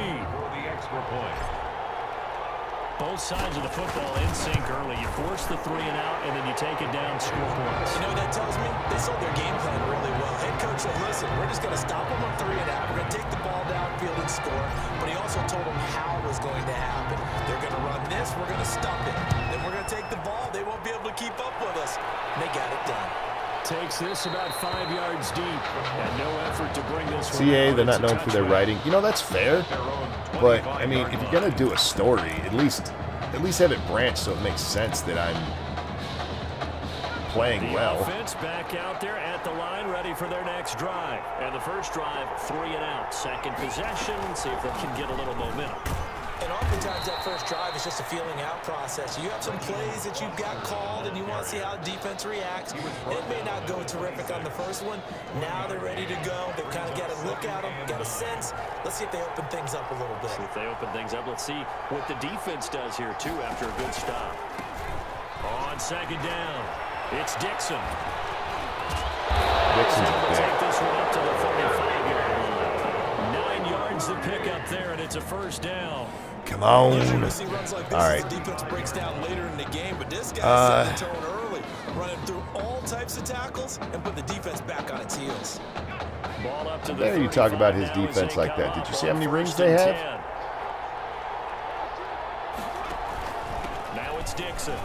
Both sides of the football in sync early. You force the 3 and out, and then you take it down, score points. You know what that tells me? They sold their game plan really well. Head coach said, listen, we're just going to stop them on 3 and out. We're going to take the ball downfield and score. But he also told them how it was going to happen. They're going to run this. We're going to stop it. Then we're going to take the ball. They won't be able to keep up with us. And they got it done. Takes this about 5 yards deep. And no effort to bring this one CA, out. they're not known for their writing. You know, that's fair. But, I mean, if you're going to do a story, at least have it branched so it makes sense that I'm playing well. The offense back out there at the line, ready for their next drive. And the first drive, 3 and out. Second possession. See if they can get a little momentum. And oftentimes that first drive is just a feeling out process. You have some plays that you've got called and you want to see how defense reacts. It may not go terrific on the first one. Now they're ready to go. They've kind of got a look at them, got a sense. Let's see if they open things up a little bit. See if they open things up. Let's see what the defense does here, too, after a good stop. On second down, it's Dixon. Dixon's able to big. take this one up to the 45-yard line. 9 yards to pick up there, and it's a first down. Come on. Usually we see runs like this All as right. the defense breaks down later in the game, but this guy set the tone early, running through all types of tackles and put the defense back on its heels. Ball up to the There you talk about his defense like that. Did you see how many rings they have? Now it's Dixon.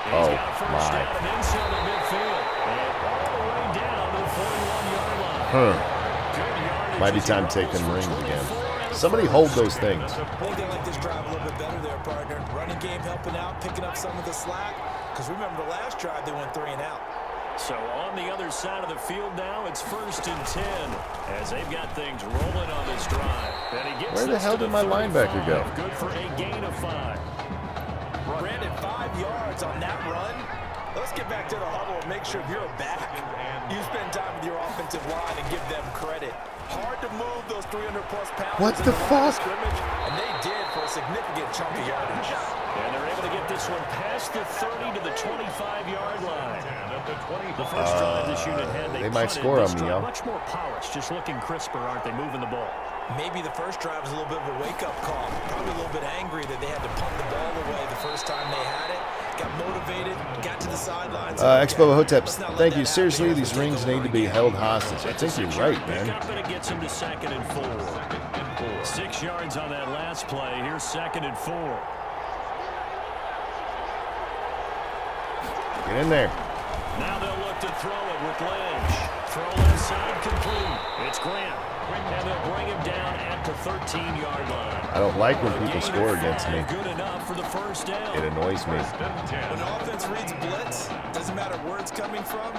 Oh, He's got a first my. down and inside of midfield. And all the way down to the 41-yard line. Huh. Might be time to take them rings again. Somebody hold those things. I think they like this drive a little bit better there, partner. Running game helping out, picking up some of the slack. Because remember the last drive, they went 3 and out. So on the other side of the field now, it's 1st and 10 as they've got things rolling on this drive. And he gets Where the this hell to did my 35. linebacker go? Good for a gain of 5. Brandon, 5 yards on that run. Let's get back to the huddle and make sure you're back. You spend time with your offensive line and give them credit. Hard to move those 300-plus pounds. What the fuck? Scrimmage, and they did for a significant chunk of yardage. And they're able to get this one past the 30 to the 25-yard line. The first drive this unit had, they might score on me, yo. Much more polished, just looking crisper, aren't they, moving the ball? Maybe the first drive was a little bit of a wake-up call. Probably a little bit angry that they had to punt the ball away the first time they had it. Got motivated, got to the sidelines. Expo Hotep, thank you. Seriously, these rings need to be held hostage. I think you're right, man. But it gets him to 2nd and 4. 6 yards on that last play. Here's 2nd and 4. Get in there. Now they'll look to throw it with Lynch. Throw left side complete. It's Grant. And they'll bring him down at the 13-yard line. I don't like when people score against me. Good enough for the first down. It annoys me. When offense reads blitz, doesn't matter where it's coming from,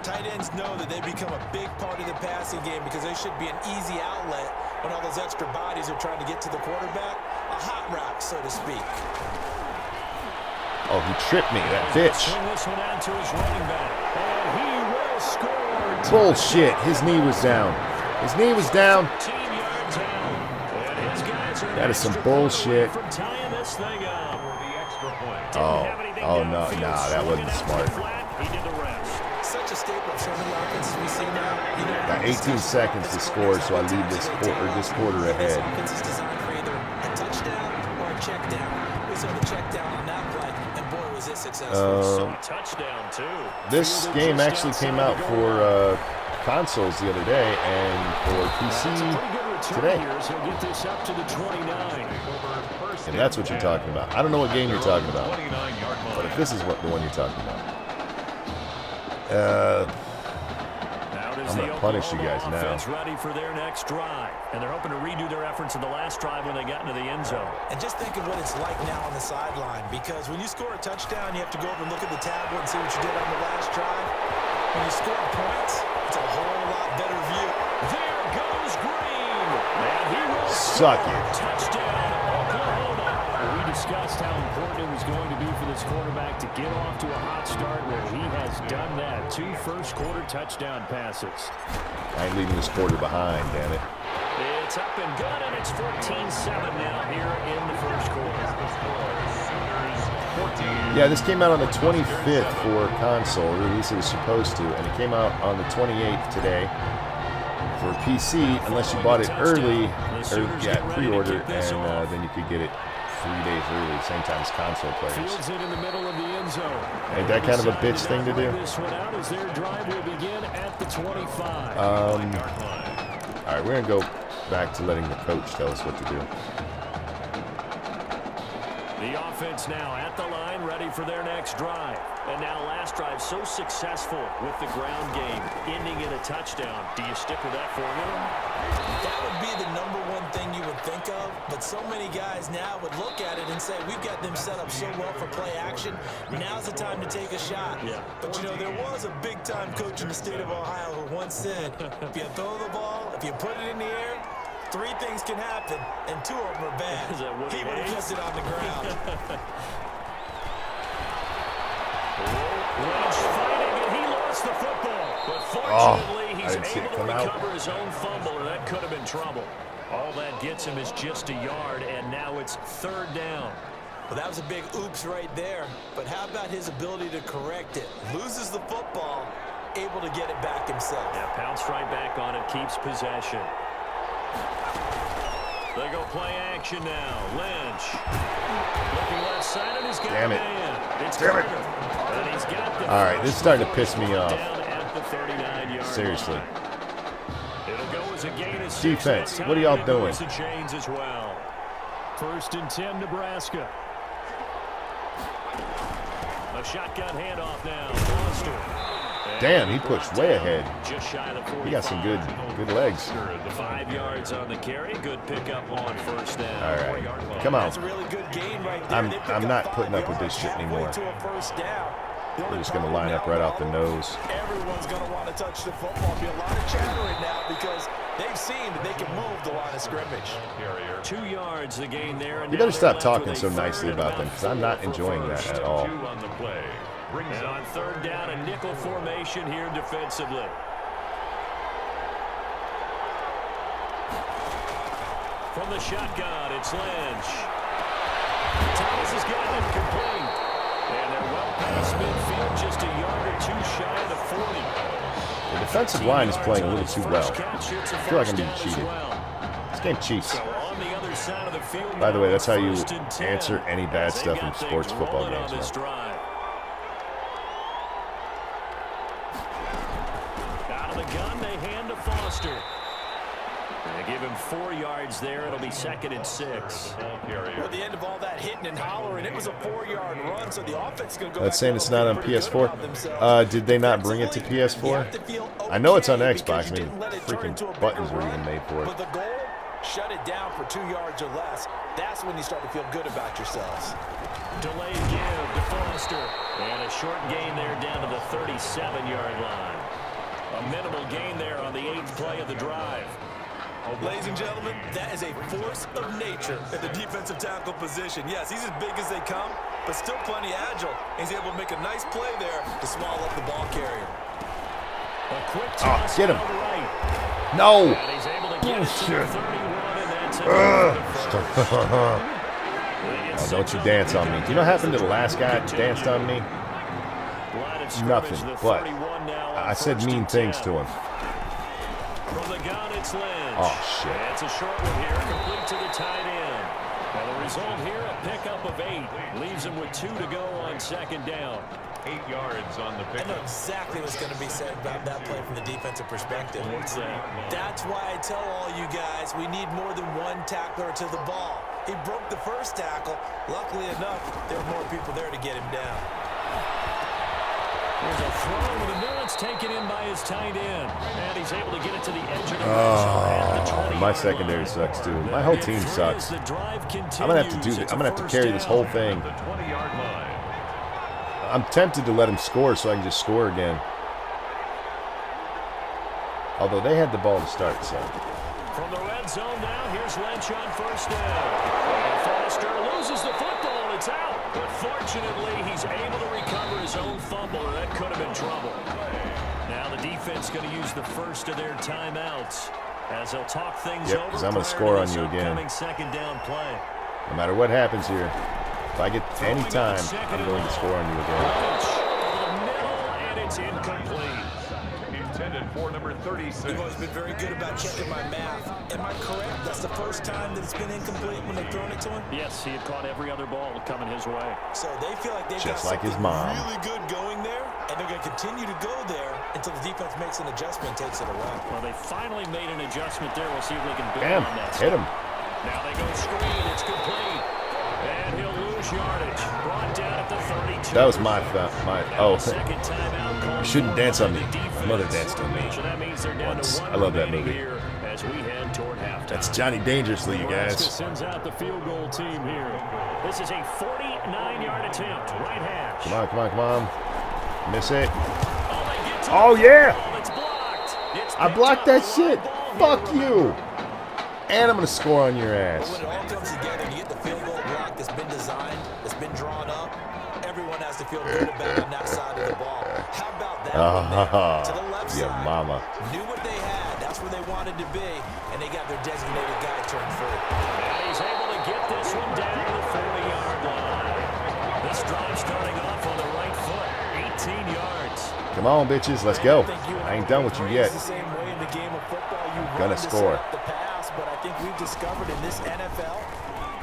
tight ends know that they become a big part of the passing game because they should be an easy outlet when all those extra bodies are trying to get to the quarterback. A hot route, so to speak. Oh, he tripped me, that bitch. Swing this one out to his running back. And he will score. Bullshit. His knee was down. His knee was down. That is some bullshit. Oh no, nah, that wasn't smart. Such a staple of so many offenses we see now. Got 18 seconds to score, so I leave this quarter ahead. Offense is designed for either a touchdown or a check down. We saw the check down on that play, and boy, was it successful. Touchdown too. This game actually came out for consoles the other day and for PC today. And that's what you're talking about. I don't know what game you're talking about, but if this is what the one you're talking about, I'm gonna punish you guys now. Ready for their next drive, and they're hoping to redo their efforts in the last drive when they got into the end zone. And just think of what it's like now on the sideline, because when you score a touchdown, you have to go over and look at the tablet and see what you did on the last drive. When you score points, it's a whole lot better view. There goes Green, and he will suck it. Touchdown, Oklahoma. We discussed how important it was going to be for this quarterback to get off to a hot start. Well, he has done that. 2 first-quarter touchdown passes. I ain't leaving this quarter behind, damn it. It's up and good, and it's 14-7 now here in the first quarter. Yeah, this came out on the 25th for console, or at least it was supposed to, and it came out on the 28th today for PC, unless you bought it early, or pre-order, and then you could get it 3 days early, same time as console players. Fields it in the middle of the end zone. Ain't that kind of a bitch thing to do? This one out as their drive will begin at the 25. All right, we're gonna go back to letting the coach tell us what to do. The offense now at the line, ready for their next drive. And now last drive so successful with the ground game, ending in a touchdown. Do you stick with that formula? That would be the number one thing you would think of, but so many guys now would look at it and say, we've got them set up so well for play action, now's the time to take a shot. Yeah. But you know, there was a big-time coach in the state of Ohio who once said, if you throw the ball, if you put it in the air, Three things can happen, and two of them are bad. He would have kept it on the ground. Lynch fighting, and he lost the football. But fortunately, he's able to recover his own fumble, or that could have been trouble. All that gets him is just a yard, and now it's third down. Well, that was a big oops right there. But how about his ability to correct it? Loses the football, able to get it back himself. Yeah, pounced right back on it, keeps possession. They go play action now. Lynch. Looking left side, and he's got a man. It's Carter. And he's got the all right, this is starting to piss me off. Down at the 39-yard Seriously. line. It'll go as a gain of 6. Defense, what are y'all doing? The chains as well. 1st and 10, Nebraska. A shotgun handoff now. Foster. Damn, he pushed way ahead. Just shy of the 45. He got some good legs. 5 yards on the carry. Good pickup on 1st down. All right, come on. That's a really good gain right there. I'm not putting up with this shit anymore. We're just going to line up right off the nose. Everyone's going to want to touch the football. Be a lot of chattering now because they've seen that they can move the line of scrimmage. 2 yards the gain there. You better stop talking so nicely about them because I'm not enjoying that at all. And on 3rd down, a nickel formation here defensively. From the shotgun, it's Lynch. Thomas has got it complete. And they're well past midfield, just a yard or 2 shy of the 40. The defensive line is playing a little too well. I feel like I'm being cheated. This game cheats. By the way, that's how you answer any bad stuff in sports football games. Out of the gun, they hand to Foster. They give him 4 yards there. It'll be 2nd and 6. Well, the end of all that hitting and hollering, it was a 4-yard run, so the offense is going to go. That's saying it's not on PS4. Did they not bring it to PS4? I know it's on Xbox. I mean, freaking buttons were even made for But it. the goal, shut it down for 2 yards or less. That's when you start to feel good about yourselves. Delayed give to Foster. And a short gain there down to the 37-yard line. A minimal gain there on the 8th play of the drive. Ladies and gentlemen, that is a force of nature at the defensive tackle position. Yes, he's as big as they come, but still plenty agile. He's able to make a nice play there to swallow up the ball carrier. A quick toss get him. Right. No. And he's able to get it to the 31, and that's Oh, don't you dance on me. Do you know what happened to the last guy that danced on me? Nothing, but I said mean things to him. From the gun, it's Lynch. Oh, shit. It's a short one here, complete to the tight end. And the result here, a pickup of 8. Leaves him with 2 to go on 2nd down. 8 yards on the I pickup. know exactly what's going to be said about that play from the defensive perspective. What's that? That's why I tell all you guys we need more than one tackler to the ball. He broke the first tackle. Luckily enough, there were more people there to get him down. There's a throw with a Mills taken in by his tight end. And he's able to get it to the edge of the red zone at the 20. My secondary sucks too. My whole team sucks. I'm gonna have to do this. I'm gonna have to carry this whole thing. I'm tempted to let him score so I can just score again. Although they had the ball to start, so. From the red zone now, here's Lynch on 1st down. And Foster loses the football. It's out. But fortunately, he's able to recover his own fumble, or that could have been trouble. Now the defense going to use the first of their timeouts as they'll talk things over. Because I'm going to score on you again. 2nd down play. No matter what happens here, if I get any time, I'm going to score on you again. And it's incomplete. Intended for number 36. You've always been very good about checking my math. Am I correct? That's the first time that it's been incomplete when they've thrown it to him? Yes, he had caught every other ball coming his way. So they feel like they've Just got like his something mom. really good going there, and they're going to continue to go there until the defense makes an adjustment and takes it away. Well, they finally made an adjustment there. We'll see if they can build Damn, on that. hit him. Now they go screen. It's complete. And he'll lose yardage. Brought down at the 32. That was my oh. Second timeout call. You shouldn't dance on me. My mother danced on me So that means they're down once. to 1 I love that remaining movie. here as we head toward halftime. That's Johnny Dangerously, you Nebraska guys. sends out the field goal team here. This is a 49-yard attempt. Right hash. Come on, come on, come on. Miss it. Oh, Oh, yeah. It's blocked. It's I blocked that shit. Fuck you. And I'm going to score on your ass. But when it all comes together and you get the field goal block that's been designed, that's been drawn up, everyone has to feel good about on that side of the ball. How about that one there? To the left side. Mama. Knew what they had. That's where they wanted to be. And they got their designated guy turned free. And he's able to get this one down to the 40-yard line. This drive starting off on the right foot. 18 yards. Come on, bitches. Let's go. I ain't done with you yet. The same way in the game of football, you Gonna score. the pass, but I think we've discovered in this NFL,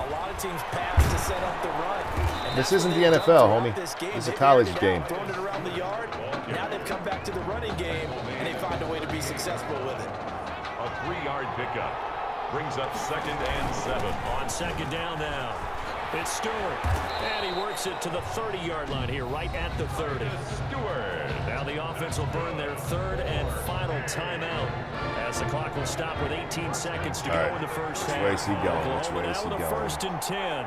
a lot of teams pass to set up the run. This isn't the NFL, homie. This is a college game. Throwing it around the yard. Now they've come back to the running game, and they find a way to be successful with it. A 3-yard pickup brings up 2nd and 7. On second down now. It's Stewart. And he works it to the 30-yard line here, right at the 30. Stewart. Now the offense will burn their third and final timeout as the clock will stop with 18 seconds to go in the first half. Which way is he going? Which Oklahoma way is now he with a going? 1st and 10.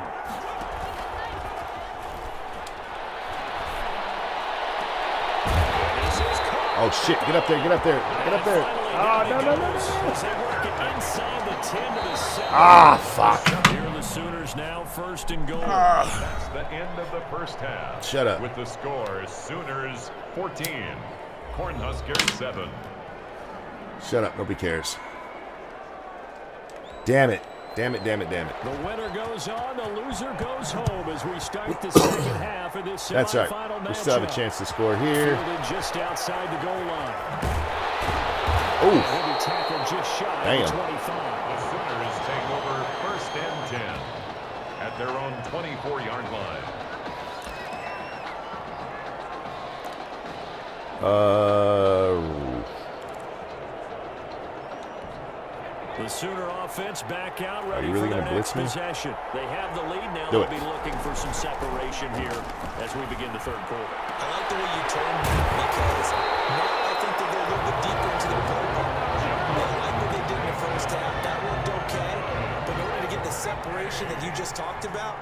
Oh, shit. Get up there. Get up there. Get up there. Oh, no. Ah, fuck. Here are the Sooners now 1st and goal. That's the end of the first half. Shut up. With the score, Sooners 14, Cornhuskers 7. Shut up. Nobody cares. Damn it. Damn it. The winner goes on, the loser goes home as we start the second half of this That's right. semifinal matchup. We still have a chance to score here. Fielded just outside the goal line. Oh. He'll be tackled just shy of 25. The Sooners take over 1st and 10 at their own 24-yard line. The Sooner offense back out, ready really for their gonna blitz next me? possession. They have the lead now. Do They'll it. be looking for some separation here as we begin the third quarter. I like the way you turned that because now I think they go a little bit deeper into their playbook. They like what they did in the first half. That worked okay. But in order to get the separation that you just talked about,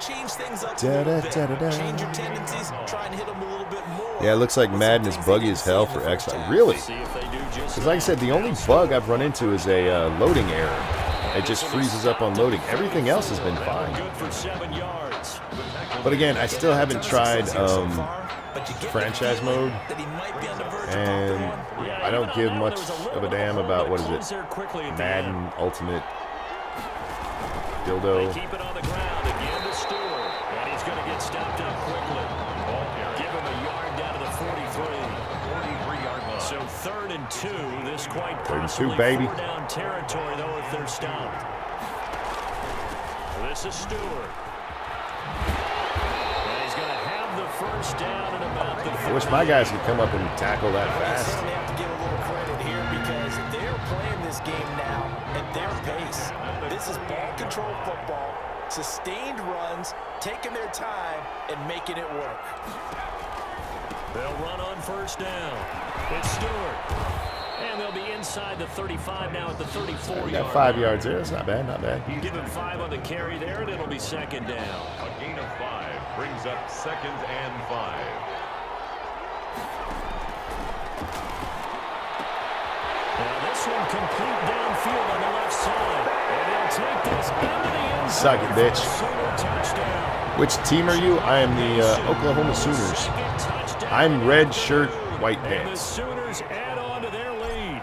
change things up a little bit. Change your tendencies. Try and hit them a little bit more. Yeah, it looks like Madden is buggy as hell for Xbox. Really? Because like I said, the only bug I've run into is a loading error. It just freezes up on loading. Everything else has been fine. Good for 7 yards. But again, I still haven't tried franchise mode. And I don't give much of a damn about, what is it, Madden Ultimate Dildo. Keep it on the ground again to Stewart. And he's going to get stopped up quickly. Give him a yard down to the 43. 43-yard line. So 3rd and 2. This quite possibly 32, baby. 4-down territory, though, if they're stopped. This is Stewart. And he's going to have the first down at about the 40. I wish my guys could come up and tackle that fast. They have to give a little credit here because they're playing this game now at their pace. This is ball control football, sustained runs, taking their time, and making it work. They'll run on 1st down. It's Stewart. And they'll be inside the 35 now at the 34-yard We got 5 yards there. That's not bad, not bad. Give him 5 on the carry there, and it'll be 2nd down. A gain of 5 brings up 2nd and 5. Now this one complete downfield on the left side. And they'll take this into the end zone. Suck it, bitch. Sooner touchdown. Which team are you? I am the Oklahoma Sooners. I'm red shirt, white And the pants. Sooners add on to their lead.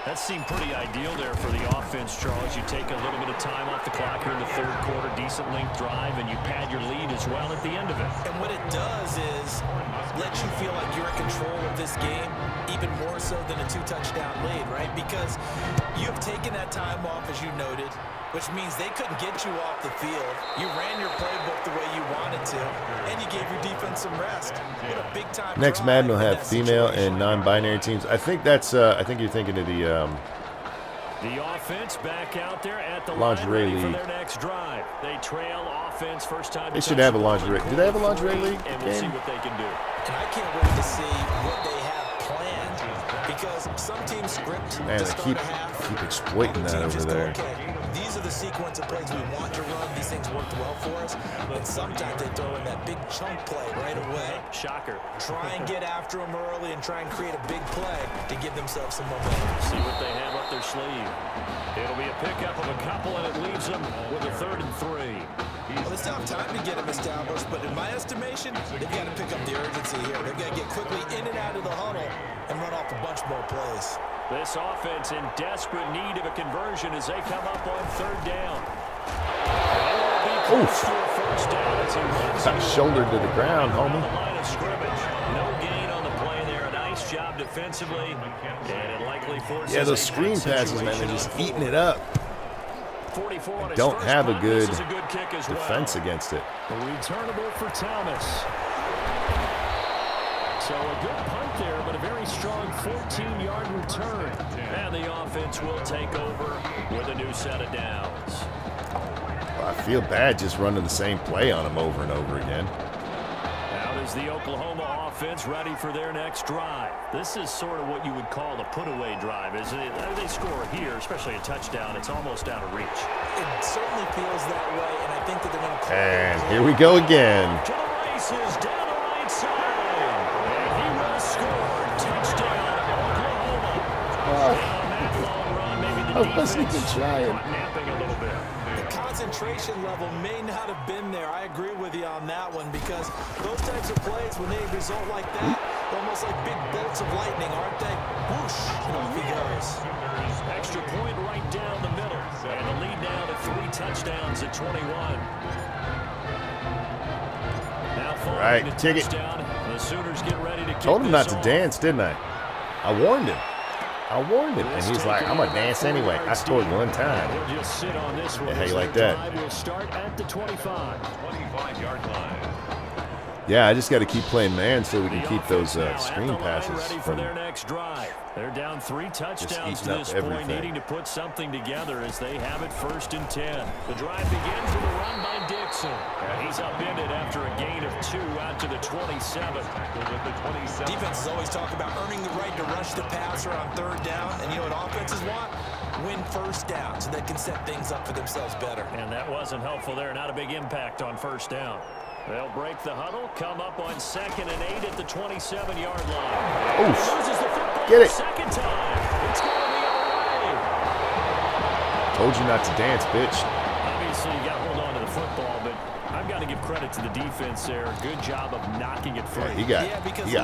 That seemed pretty ideal there for the offense, Charles. You take a little bit of time off the clock here in the third quarter, decent length drive, and you pad your lead as well at the end of it. And what it does is let you feel like you're in control of this game, even more so than a 2-touchdown lead, right? Because you've taken that time off, as you noted, which means they couldn't get you off the field. You ran your playbook the way you wanted to, and you gave your defense some rest. What a big-time Next Madden will have female and non-binary teams. I think that's. I think you're thinking of the offense back out there at the lingerie line ready league. for their next drive. They trail offense first time. They should have a lingerie. Do they have a lingerie league And we'll see game? what they can do. And I can't wait to see what they have planned, because some teams script Man, to they start keep a half. exploiting that over there. Okay, these are the sequence of plays we want to run. These things worked well for us. And sometimes they throw in that big chunk play right away. Shocker. Try and get after them early and try and create a big play to give themselves some momentum. See what they have up their sleeve. It'll be a pickup of a couple, and it leaves them with a 3rd and 3. Well, they still have time to get him established, but in my estimation, they've got to pick up the urgency here. They've got to get quickly in and out of the huddle and run off a bunch more plays. This offense in desperate need of a conversion as they come up on 3rd down. Oof. Got shouldered to the ground, homie. Line of scrimmage. No gain on the play there. A nice job defensively. And it likely forces those screen passes, man, they're just eating it up. Don't have a good defense against it. Returnable for Thomas. So a good punt there, but a very strong 14-yard return. And the offense will take over with a new set of downs. Well, I feel bad just running the same play on them over and over again. Out is the Oklahoma offense ready for their next drive. This is sort of what you would call the put-away drive, isn't it? They score here, especially a touchdown. It's almost out of reach. It certainly feels that way, and I think that they're going to call And here we go again. To the races, down the right side. And he will score. Touchdown, Oklahoma. I wasn't even trying. Napping a little bit. Concentration level may not have been there. I agree with you on that one because those types of plays, when they result like that, they're almost like big bolts of lightning, aren't they? Whoosh, and off he goes. Extra point right down the middle. And the lead now to 3 touchdowns at 21. Now following the touchdown, the Sooners get ready to kick Told him not this to off. dance, didn't I? I warned him. And he's like, I'm going to dance anyway. I scored one time. He'll just sit on this one. Yeah, how you like that? We'll start at the 25. 25-yard line. Yeah, I just got to keep playing man so we can keep those screen passes ready for from their next drive. They're down 3 touchdowns eating to up this point, everything. needing to put something together as they have it 1st and 10. The drive begins with a run by Dixon. He's upended after a gain of 2 out to the 27. Defenses always talk about earning the right to rush the passer on 3rd down, and you know what offenses want? Win 1st down so they can set things up for themselves better. And that wasn't helpful there. Not a big impact on 1st down. They'll break the huddle, come up on 2nd and 8 at the 27-yard line. Oof. Loses the football Get it. 2nd time. It's going the other way. Told you not to dance, bitch. Obviously, you got to hold on to the football, but I've got to give credit to the defense there. Good job of knocking it free. Because he a got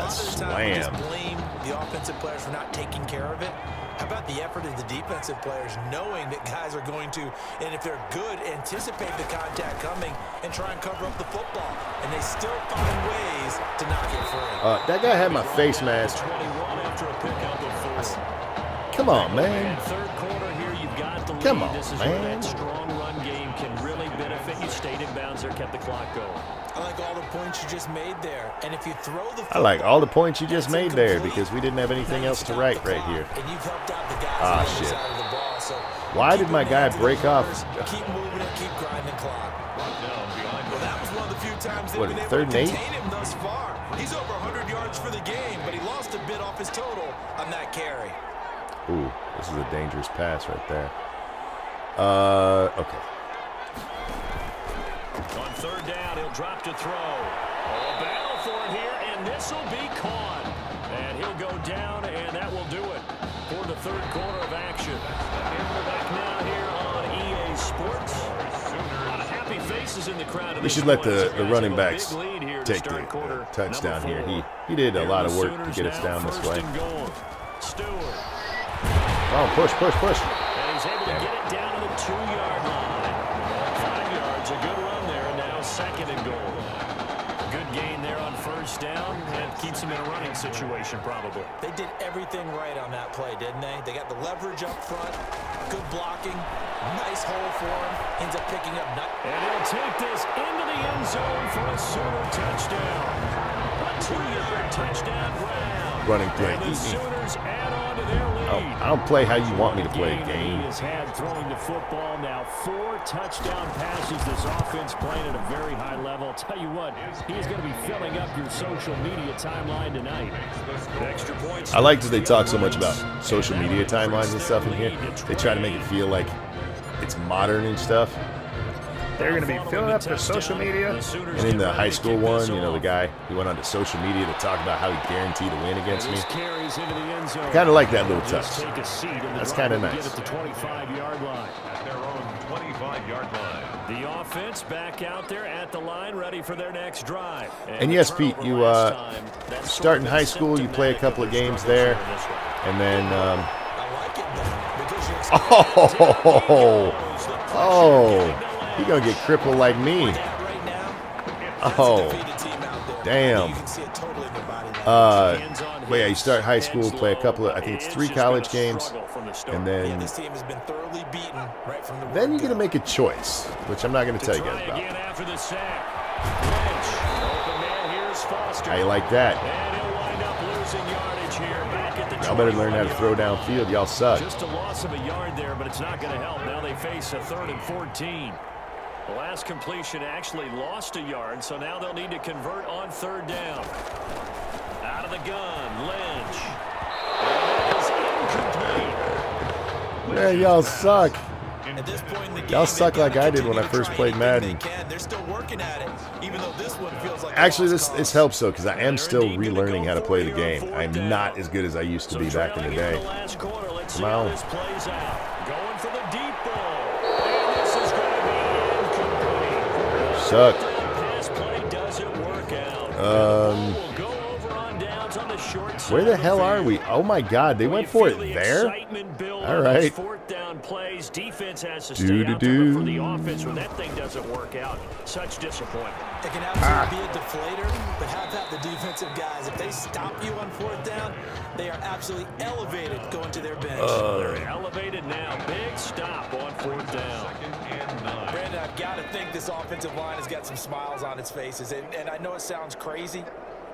lot of the time we just slammed. blame the offensive players for not taking care of it. How about the effort of the defensive players knowing that guys are going to, and if they're good, anticipate the contact coming and try and cover up the football. And they still find ways to knock it free. That guy had my face mask. 21 after a pickup of 4. Come on, man. In 3rd quarter here, you've got the lead. Come on, this is man. where that strong run game can really benefit you. Stayed in bounds there, kept the clock going. I like all the points you just made there. And if you throw the football, I like all the points you just made there because we didn't have anything else to write right here. And you've helped out the guys on the other Shit. side of the ball. So Why did my guy break off? keep moving it, keep grinding clock. Well, that was one of the few times they've What, been able 3rd to and 8? contain him thus far. He's over 100 yards for the game, but he lost a bit off his total on that carry. Ooh, this is a dangerous pass right there. Okay. On 3rd down, he'll drop to throw. A battle for it here, and this will be caught. And he'll go down, and that will do it for the 3rd quarter of action. Back now here on EA Sports. A lot of happy faces in the crowd. We should let the running backs take the touchdown here. He did a lot of work to get us down this way. Stewart. Oh, push. And he's able to get it down to the 2-yard line. 5 yards, a good run there, and now 2nd and goal. Good gain there on 1st down, and keeps him in a running situation probably. They did everything right on that play, didn't they? They got the leverage up front, good blocking, nice hole for him, ends up picking up. And he'll take this into the end zone for a Sooner touchdown. A 2-yard touchdown round. Running play. And the Sooners add on to their lead. I don't play how you want me to play a game. He has had throwing the football now 4 touchdown passes. This offense playing at a very high level. I'll tell you what, he's going to be filling up your social media timeline tonight. Extra points. I like that they talk so much about social media timelines and stuff in here. They try to make it feel like it's modern and stuff. they're going to be filling up their social media. And in the high school one, you know, the guy, he went onto social media to talk about how he guaranteed a win against me. I kind of like that little touch. That's kind of nice. At the 25-yard line. At their own 25-yard line. The offense back out there at the line, ready for their next drive. And yes, Pete, you start in high school, you play a couple of games there, and then you're gonna get crippled like me. Oh, damn. But yeah, you start high school, play a couple of, I think it's 3 college games, and then you're gonna make a choice, which I'm not gonna tell you guys about. How you like that? Y'all better learn how to throw downfield. Y'all suck. Just a loss of a yard there, but it's not going to help. Now they face a 3rd and 14. The last completion actually lost a yard, so now they'll need to convert on 3rd down. Out of the gun, Lynch. Man, y'all suck. Y'all suck like I did when I first played Madden. They're still working at it, even though this one feels like actually, this helps though, because I am still relearning how to play the game. I'm not as good as I used to be back in the day. Come on. Suck. Where the hell are we? Oh my God, they went for it there? All right. Plays. Defense has to stay out there for the offense when that thing doesn't work out. Such disappointment. It can absolutely be a deflator, but how about the defensive guys? If they stop you on 4th down, they are absolutely elevated going to their bench. They're elevated now. Big stop on 4th down. Brandon, I've got to think this offensive line has got some smiles on its faces, and I know it sounds crazy,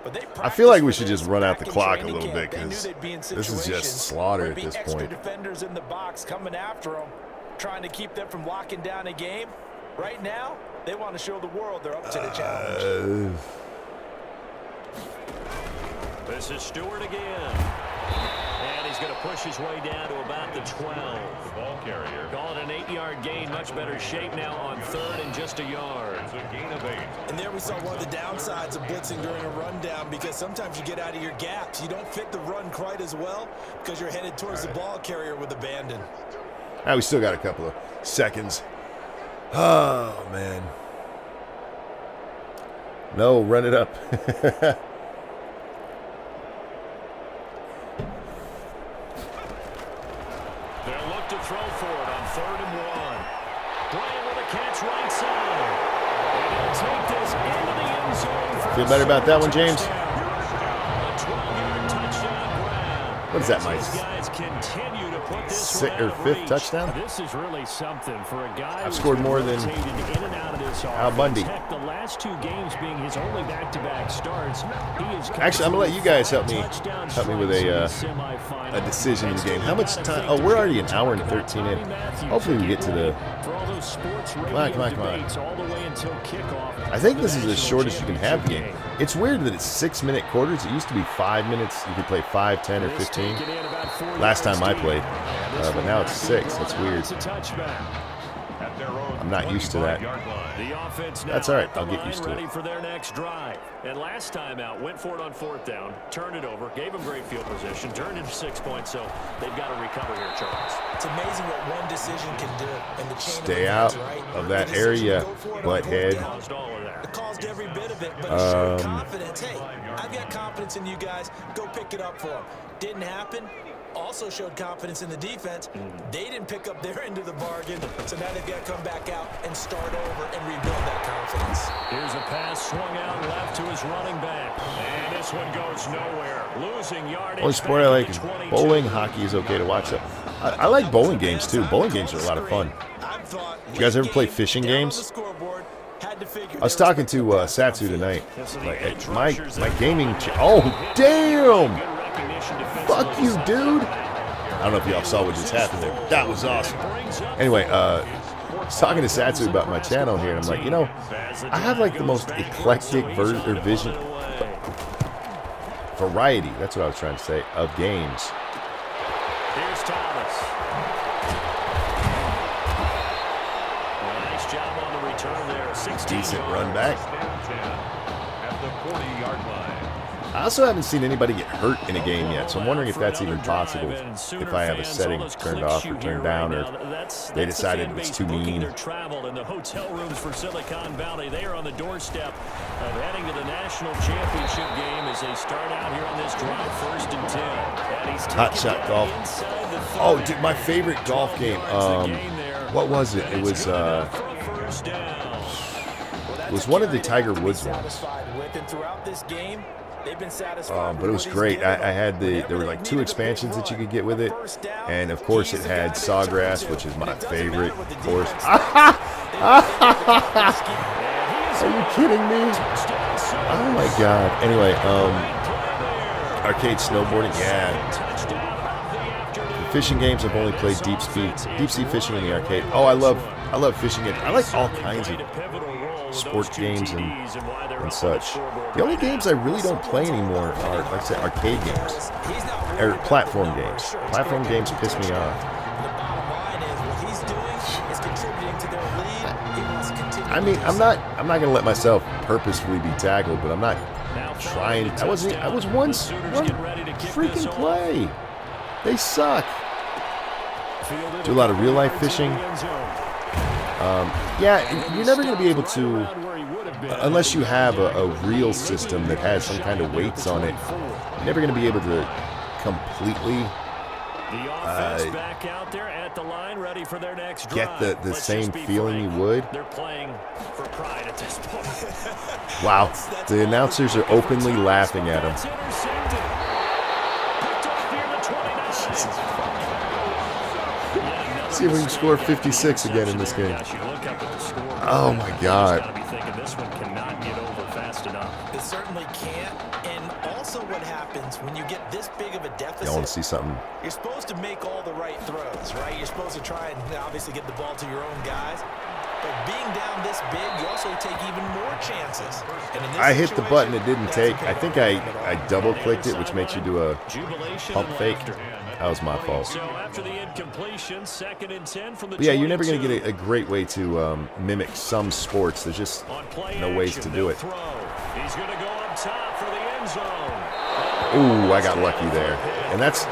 but I feel like we should just run out the clock a little bit, because this is just slaughter at this point. Defenders in the box coming after them, trying to keep them from locking down a game. Right now, they want to show the world they're up to the challenge. This is Stewart again. And he's going to push his way down to about the 12. The ball carrier. Call it an 8-yard gain. Much better shape now on 3rd and just a yard. It's a gain of 8. And there we saw one of the downsides of blitzing during a rundown, because sometimes you get out of your gaps. You don't fit the run quite as well because you're headed towards the ball carrier with abandon. Now we still got a couple of seconds. Oh, man. No, run it up. They'll look to throw for it on 3rd and 1. Bryant with a catch right side. And he'll take this into the end zone. Feel better about that one, James? A 12-yard touchdown grab. What is that, These guys continue to put this 6th or 5th touchdown? This is really something for a guy. I've scored more than Al Bundy. Heck, the last 2 games being his only back-to-back starts. Actually, I'm gonna let you guys help me with a decision in the game. How much time? Oh, we're already an hour and 13 in. Hopefully we get to the. Come on. I think this is as short as you can have the game. It's weird that it's 6-minute quarters. It used to be 5 minutes. You could play 5, 10, or 15. Last time I played, but now it's 6. That's weird. I'm not used to that. That's all right. I'll get used to it. Ready for their next drive. And last time out, went for it on 4th down, turned it over, gave them great field position, turned into 6 points. So they've got to recover here, Charles. It's amazing what one decision can do. And the chain Stay out of that area, butthead. It caused every bit of it, but it showed confidence. Hey, I've got confidence in you guys. Go pick it up for them. Didn't happen. Also showed confidence in the defense. They didn't pick up their end of the bargain, so now they've got to come back out and start over and rebuild that confidence. Here's a pass swung out left to his running back. And this one goes nowhere. Losing yardage. Only sport I like is bowling. Hockey is okay to watch. That. I like bowling games, too. Bowling games are a lot of fun. You guys ever play fishing games? I was talking to Satsu tonight. Like, my gaming... Oh, damn! Fuck you, dude! I don't know if y'all saw what just happened there. That was awesome. Anyway, I was talking to Satsu about my channel here, and I'm like, you know, I have like the most eclectic vision, variety, that's what I was trying to say, of games. Here's Thomas. Nice job on the return Decent run back. At the 40-yard line. I also haven't seen anybody get hurt in a game yet, so I'm wondering if that's even possible. If I have a setting turned off or turned down, or they decided it's too mean. Travel in the hotel rooms for Silicon Valley. They are on the doorstep of heading to the national championship game as they start out here on this drive, 1st and 10. Hot shot golf. Oh, dude, my favorite golf game. What was it? It was one of the Tiger Woods ones. But it was great. I had there were like 2 expansions that you could get with it, and of course it had Sawgrass, which is my favorite, of course. Are you kidding me? Oh my god. Anyway, arcade snowboarding, yeah. The fishing games, I've only played deep sea fishing in the arcade. Oh, I love fishing it. I like all kinds of sport games and such. The only games I really don't play anymore are, like I said, arcade games or platform games. Platform games piss me off. I mean, I'm not gonna let myself purposefully be tackled, but I'm not trying. I was one freaking play. They suck. Do a lot of real life fishing. Yeah, you're never going to be able to, unless you have a reel system that has some kind of weights on it, you're never going to be able to completely get the same feeling you would. Wow, the announcers are openly laughing at him. See if we can score 56 again in this game. Oh my god. It certainly can't. And also what happens when you get this big of a deficit. I want to see something. You're supposed to make all the right throws, right? You're supposed to try and obviously get the ball to your own guys. But being down this big, you also take even more chances. I hit the button it didn't take. I think I double clicked it, which makes you do a pump fake. That was my fault. So after the incompletion, 2nd and 10 from the But yeah, you're never going to get a great way to mimic some sports. There's just no ways to do it. He's going to go up top for the end zone. Ooh, I got lucky there. And it's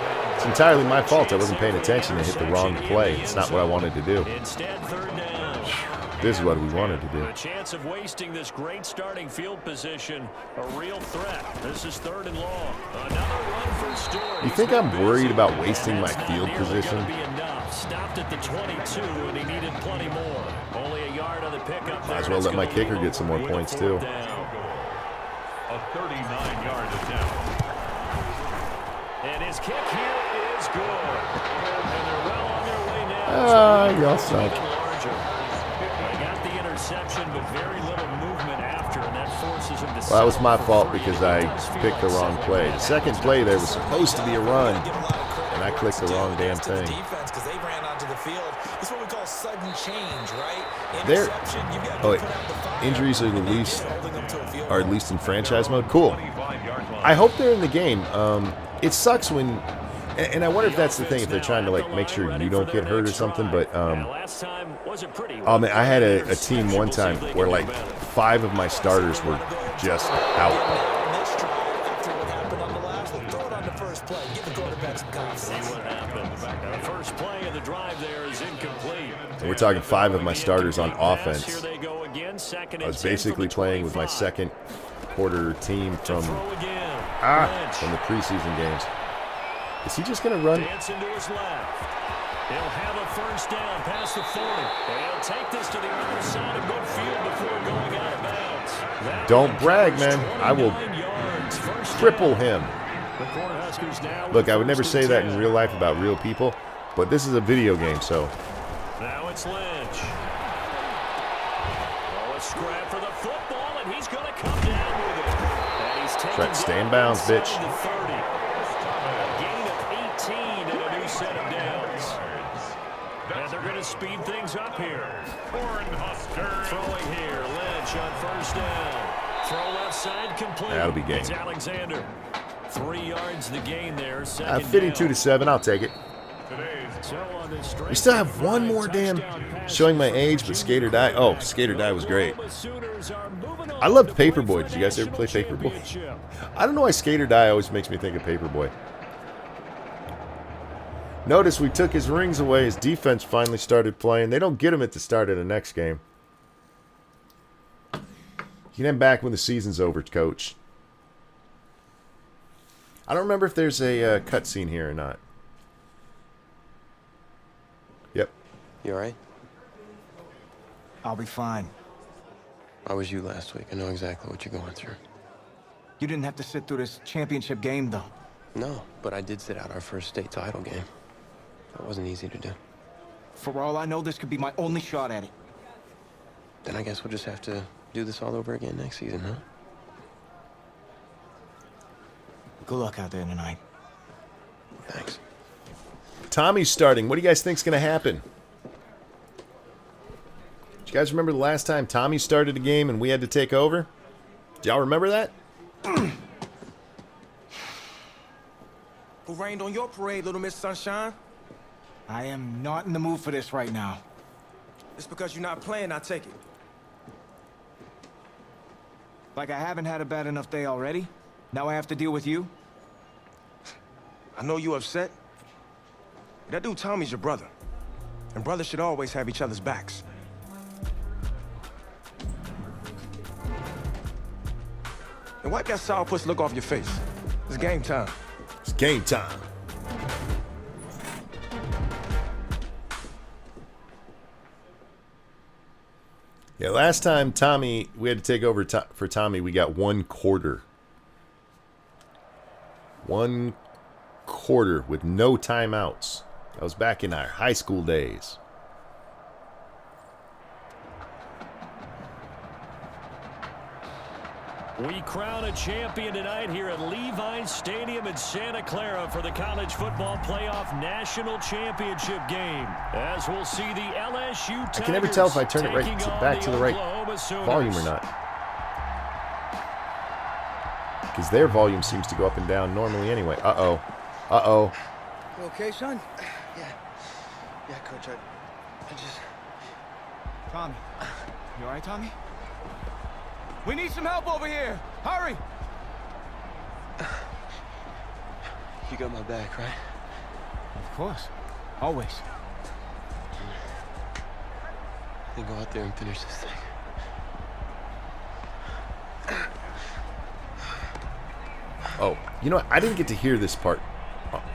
entirely my fault. I wasn't paying attention and hit the wrong play. It's not what I wanted to do. Instead, 3rd down. This is what we wanted to do. A chance of wasting this great starting field position, a real threat. This is 3rd and long. Another run for Stewart. You think I'm worried about wasting my field position? Stopped at the 22, and he needed plenty more. Only a yard on the pickup. Might as well let my kicker get some more points too. A 39-yard attempt. And his kick here is good. And they're well on their way now. Y'all suck. But very little movement after, and that forces him to. Well, that was my fault because I picked the wrong play. The second play there was supposed to be a run, and I clicked the wrong damn thing. Because they ran onto the field. It's what we call sudden change, right? Injuries are at least in franchise mode. Cool. I hope they're in the game. It sucks when. And I wonder if that's the thing, if they're trying to like make sure you don't get hurt or something. But oh man, I had a team one time where like 5 of my starters were just out. And we're talking 5 of my starters on offense. I was basically playing with my second quarter team from the preseason games. Is he just going to run? Dance into his left. He'll have a 1st down past the 40. He'll take this to the other side of midfield before going out of bounds. Don't brag, man. I will cripple him. Look, I would never say that in real life about real people, but this is a video game, so. Now it's Lynch. Oh, a scrap for the football, and he's going to come down with it. And he's taking try to stay in bounds, bitch. Set of downs. And they're going to speed things up here. Throwing here. Lynch on 1st down. Throw left side complete. That'll be game. It's Alexander. 3 yards the gain there. 52-7. I'll take it. We still have one more damn Showing my age, but Skate or Die. Oh, Skate or Die was great. I loved Paperboy. Did you guys ever play Paperboy? I don't know why Skate or Die always makes me think of Paperboy. Notice we took his rings away. His defense finally started playing. They don't get him at the start of the next game. Get him back when the season's over, coach. I don't remember if there's a cutscene here or not. Yep. You alright? I'll be fine. I was you last week. I know exactly what you're going through. You didn't have to sit through this championship game, though. No, but I did sit out our first state title game. That wasn't easy to do. For all I know, this could be my only shot at it. Then I guess we'll just have to do this all over again next season, huh? Good luck out there tonight. Thanks. Tommy's starting. What do you guys think's going to happen? Do you guys remember the last time Tommy started a game and we had to take over? Do y'all remember that? Who rained on your parade, Little Miss Sunshine? I am not in the mood for this right now. It's because you're not playing, I take it. Like I haven't had a bad enough day already? Now I have to deal with you? I know you're upset. That dude Tommy's your brother. And brothers should always have each other's backs. And wipe that sourpuss look off your face. It's game time. It's game time. Yeah, last time Tommy, we had to take over for Tommy, we got 1 quarter. 1 quarter with no timeouts. That was back in our high school days. We crown a champion tonight here at Levi Stadium in Santa Clara for the College Football Playoff National Championship game. As we'll see the LSU Tigers, I can never tell if I turn it back to the right volume or not. Because their volume seems to go up and down normally anyway. Uh-oh. Uh-oh. You okay, son? Yeah, Coach, I just... Tommy. You all right, Tommy? We need some help over here. Hurry! You got my back, right? Of course. Always. Then go out there and finish this thing. Oh, you know what? I didn't get to hear this part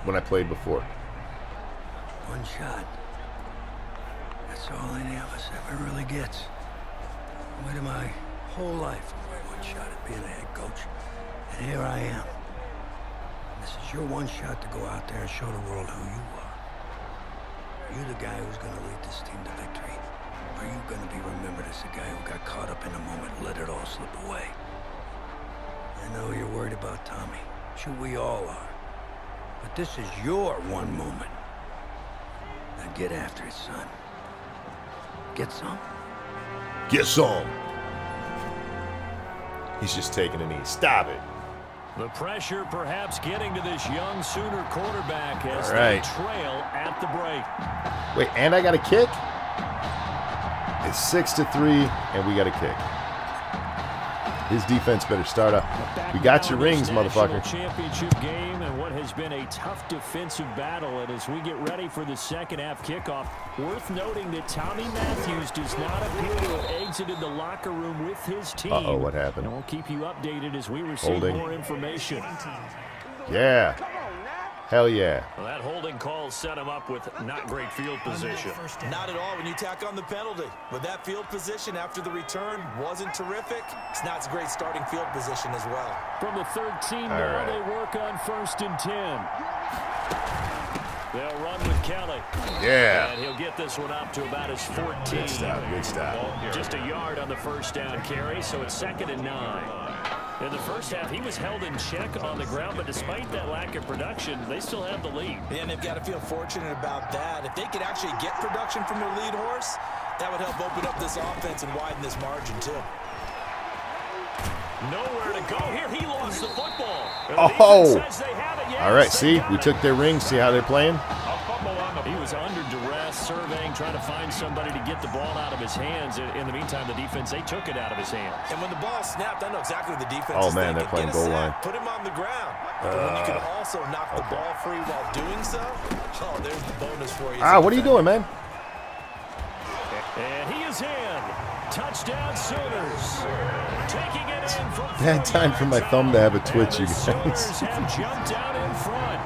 when I played before. One shot. That's all any of us ever really gets. I waited my whole life for one shot at being a head coach. And here I am. This is your one shot to go out there and show the world who you are. Are you the guy who's going to lead this team to victory? Or are you going to be remembered as the guy who got caught up in the moment and let it all slip away? I know you're worried about Tommy. Sure, we all are. But this is your one moment. Now get after it, son. Get some. Get some. He's just taking a knee. Stop it. The pressure perhaps getting to this young Sooner quarterback as right. they trail at the break. Wait, and I got a kick? It's 6-3, and we got a kick. His defense better start up. We got your rings, motherfucker. Championship game and what has been a tough defensive battle. And as we get ready for the second half kickoff, worth noting that Tommy Matthews does not appear to have exited the locker room with his team. Uh-oh, what happened? And we'll keep you updated as we receive more information. Yeah. Hell yeah. Well, that holding call set him up with not great field position. Not at all when you tack on the penalty. But that field position after the return wasn't terrific. It's not a great starting field position as well. From the 13 now, they work on 1st and 10. They'll run with Kelly. Yeah. And he'll get this one up to about his 14. Good stop, good stop. Just a yard on the first down carry, so it's 2nd and 9. In the first half, he was held in check on the ground, but despite that lack of production, they still have the lead. And they've got to feel fortunate about that. If they could actually get production from their lead horse, that would help open up this offense and widen this margin, too. Nowhere to go here. He lost the football. Oh! All right, see? We took their rings. See how they're playing? He was under duress. just surveying, trying to find somebody to get the ball out of his hands. In the meantime, the defense, they took it out of his hands. And when the ball snapped, I know exactly what the defense Oh, is man, thinking. they're playing Get a goal sack, line. put him on the ground. But when you can also knock the ball free while doing so, oh, there's the bonus for you. What are you doing, man? And he is in. Touchdown Sooners. Taking it in from Bad time for my thumb to have a twitch, you guys. Sooners have jumped out in front.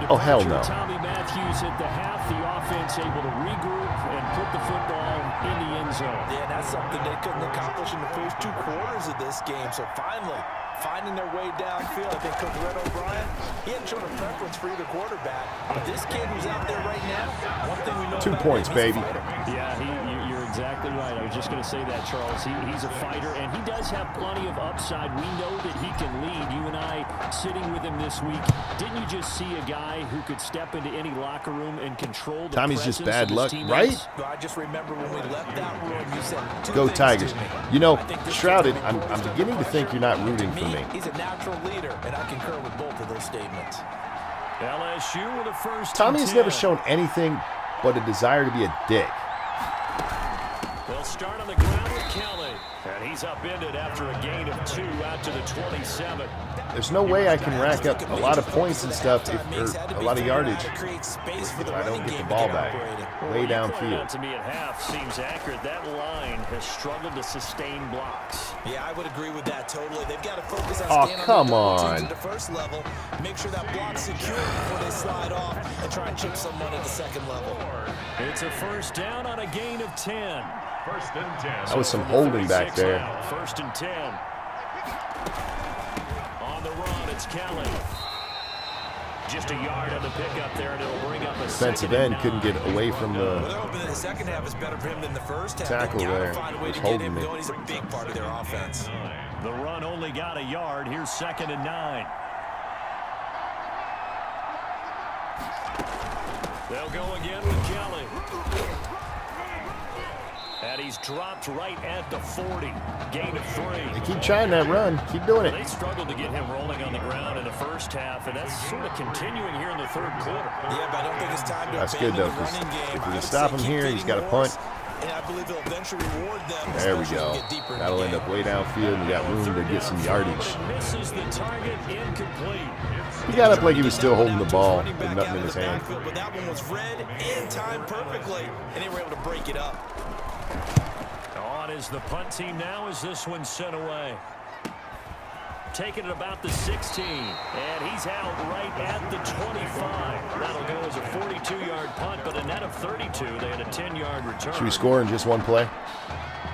Oh, hell no. Tommy Matthews at the half, the offense able to regroup and put the football in the end zone. Yeah, that's something they couldn't accomplish in the first 2 quarters of this game. So finally, finding their way downfield. I think Coach Red O'Brien, he hadn't shown a preference for either quarterback. But this kid who's out there right now, one thing we know 2 about points, him, he's a baby. fighter. Yeah, you're exactly right. I was just going to say that, Charles. He's a fighter, and he does have plenty of upside. We know that he can lead. You and I sitting with him this week, didn't you just see a guy who could step into any locker room and control the Tommy's just presence bad of his luck, teammates? right? Well, I just remember when we left that room, you said Go things Tigers. to me. You know, I think this Shrouded, kid's gonna be I'm forced beginning to think you're not rooting to for me. He's a natural leader, and I concur with both of those statements. LSU with a first. Tommy has never 10. shown anything but a desire to be a dick. They'll start on the ground with Kelly. And he's upended after a gain of 2 out to the 27. There's no way I can rack up a lot of points and stuff, or a lot of yardage, if I don't get the ball back. Way Pointed out downfield. to me at half seems accurate. That line has struggled to sustain blocks. Yeah, I would agree with that totally. They've got to focus on Oh, staying come on their on. teams at the first level, make sure that block's secure before they slide off and try and chip someone at the second level. It's a first down on a gain of 10. First and 10. That was some holding back there. First and 10. On the run, it's Kelly. Just a yard on the pickup there, and it'll bring up a Defensive end couldn't get away from Well, they're the hoping that the second half is better for him than the first half. tackle They gotta there. find a way Was to get holding him me. going. He's a big part of their offense. The run only got a yard. Here's 2nd and 9. They'll go again with Kelly. And he's dropped right at the 40. Gain of 3. They keep trying that run. Keep doing They it. struggled to get him rolling on the ground in the first half, and that's sort of continuing here in the third quarter. Yeah, but I don't think it's time to That's good, though, abandon the 'cause running game. if we I can would stop say him keep here, he's feeding got a Morris, punt. And I believe they'll eventually reward them. There we especially as go. we get deeper in the That'll end game. up way downfield, and we got room to get some yardage. Misses the target, incomplete. He got up like he was still holding the ball Running with back nothing out in of his the hand. backfield, but that one was read and timed perfectly, and they were able to break it up. On is the punt team now as this one's sent away. Taking it about the 16, and he's out right at the 25. That'll go as a 42-yard punt, but a net of 32. They had a 10-yard return. Should we score in just one play?